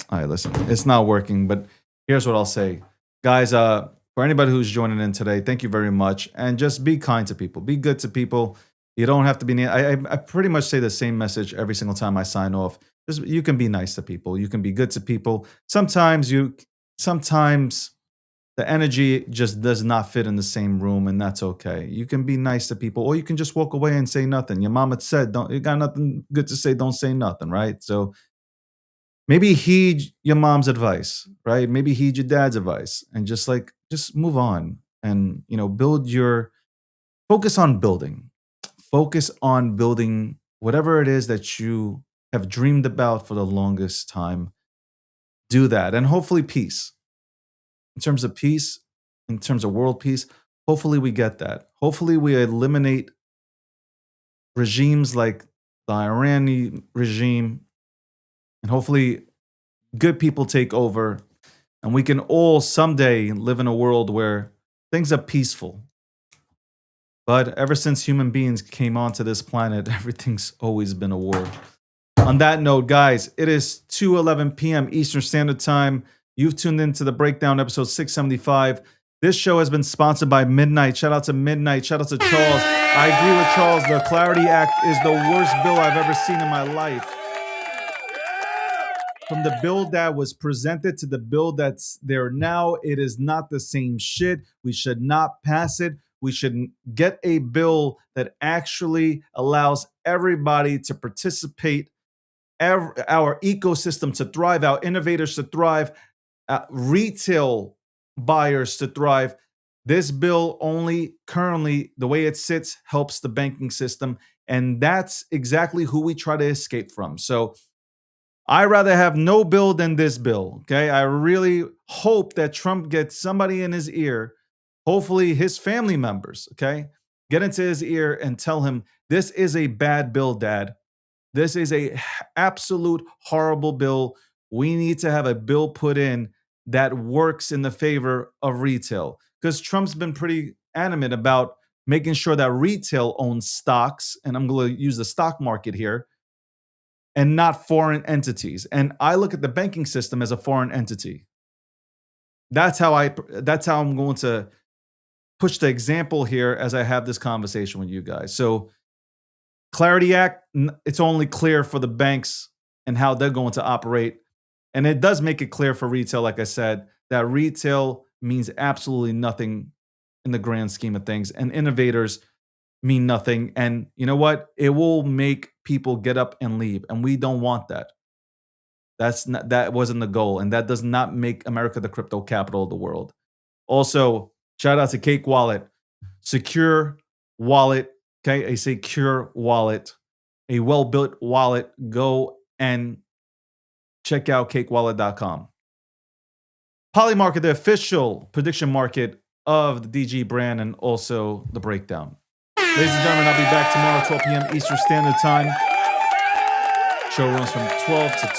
All right, listen, it's not working, but here's what I'll say. Guys, for anybody who's joining in today, thank you very much. And just be kind to people. Be good to people. You don't have to be... I pretty much say the same message every single time I sign off. You can be nice to people. You can be good to people. Sometimes the energy just does not fit in the same room, and that's okay. You can be nice to people, or you can just walk away and say nothing. Your mama said, you got nothing good to say, don't say nothing, right? So maybe heed your mom's advice, right? Maybe heed your dad's advice, and just move on and, focus on building. Focus on building whatever it is that you have dreamed about for the longest time. Do that. And hopefully peace. In terms of peace, in terms of world peace, hopefully we get that. Hopefully we eliminate regimes like the Iranian regime, and hopefully good people take over, and we can all someday live in a world where things are peaceful. But ever since human beings came onto this planet, everything's always been a war. On that note, guys, it is 2:11 p.m. Eastern Standard Time. You've tuned into the Breakdown, episode 675. This show has been sponsored by Midnight. Shout out to Midnight. Shout out to Charles. I agree with Charles. The Clarity Act is the worst bill I've ever seen in my life. From the bill that was presented to the bill that's there now, it is not the same shit. We should not pass it. We should get a bill that actually allows everybody to participate, our ecosystem to thrive, our innovators to thrive, retail buyers to thrive. This bill only currently, the way it sits, helps the banking system. And that's exactly who we try to escape from. So I'd rather have no bill than this bill. Okay. I really hope that Trump gets somebody in his ear, hopefully his family members, okay, get into his ear and tell him this is a bad bill, Dad. This is a absolute horrible bill. We need to have a bill put in that works in the favor of retail, because Trump's been pretty adamant about making sure that retail owns stocks. And I'm going to use the stock market here, and not foreign entities. And I look at the banking system as a foreign entity. That's how I'm going to push the example here as I have this conversation with you guys. So Clarity Act, it's only clear for the banks and how they're going to operate. And it does make it clear for retail, like I said, that retail means absolutely nothing in the grand scheme of things. And innovators mean nothing. And you know what? It will make people get up and leave. And we don't want that. That wasn't the goal. And that does not make America the crypto capital of the world. Also, shout out to Cake Wallet. Secure wallet. Okay. A secure wallet. A well-built wallet. Go and check out cakewallet.com. Polymarket, the official prediction market of the DG brand, and also the breakdown. Ladies and gentlemen, I'll be back tomorrow, 12 p.m. Eastern Standard Time. Show runs from 12 to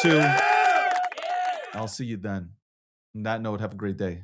2. I'll see you then. On that note, have a great day.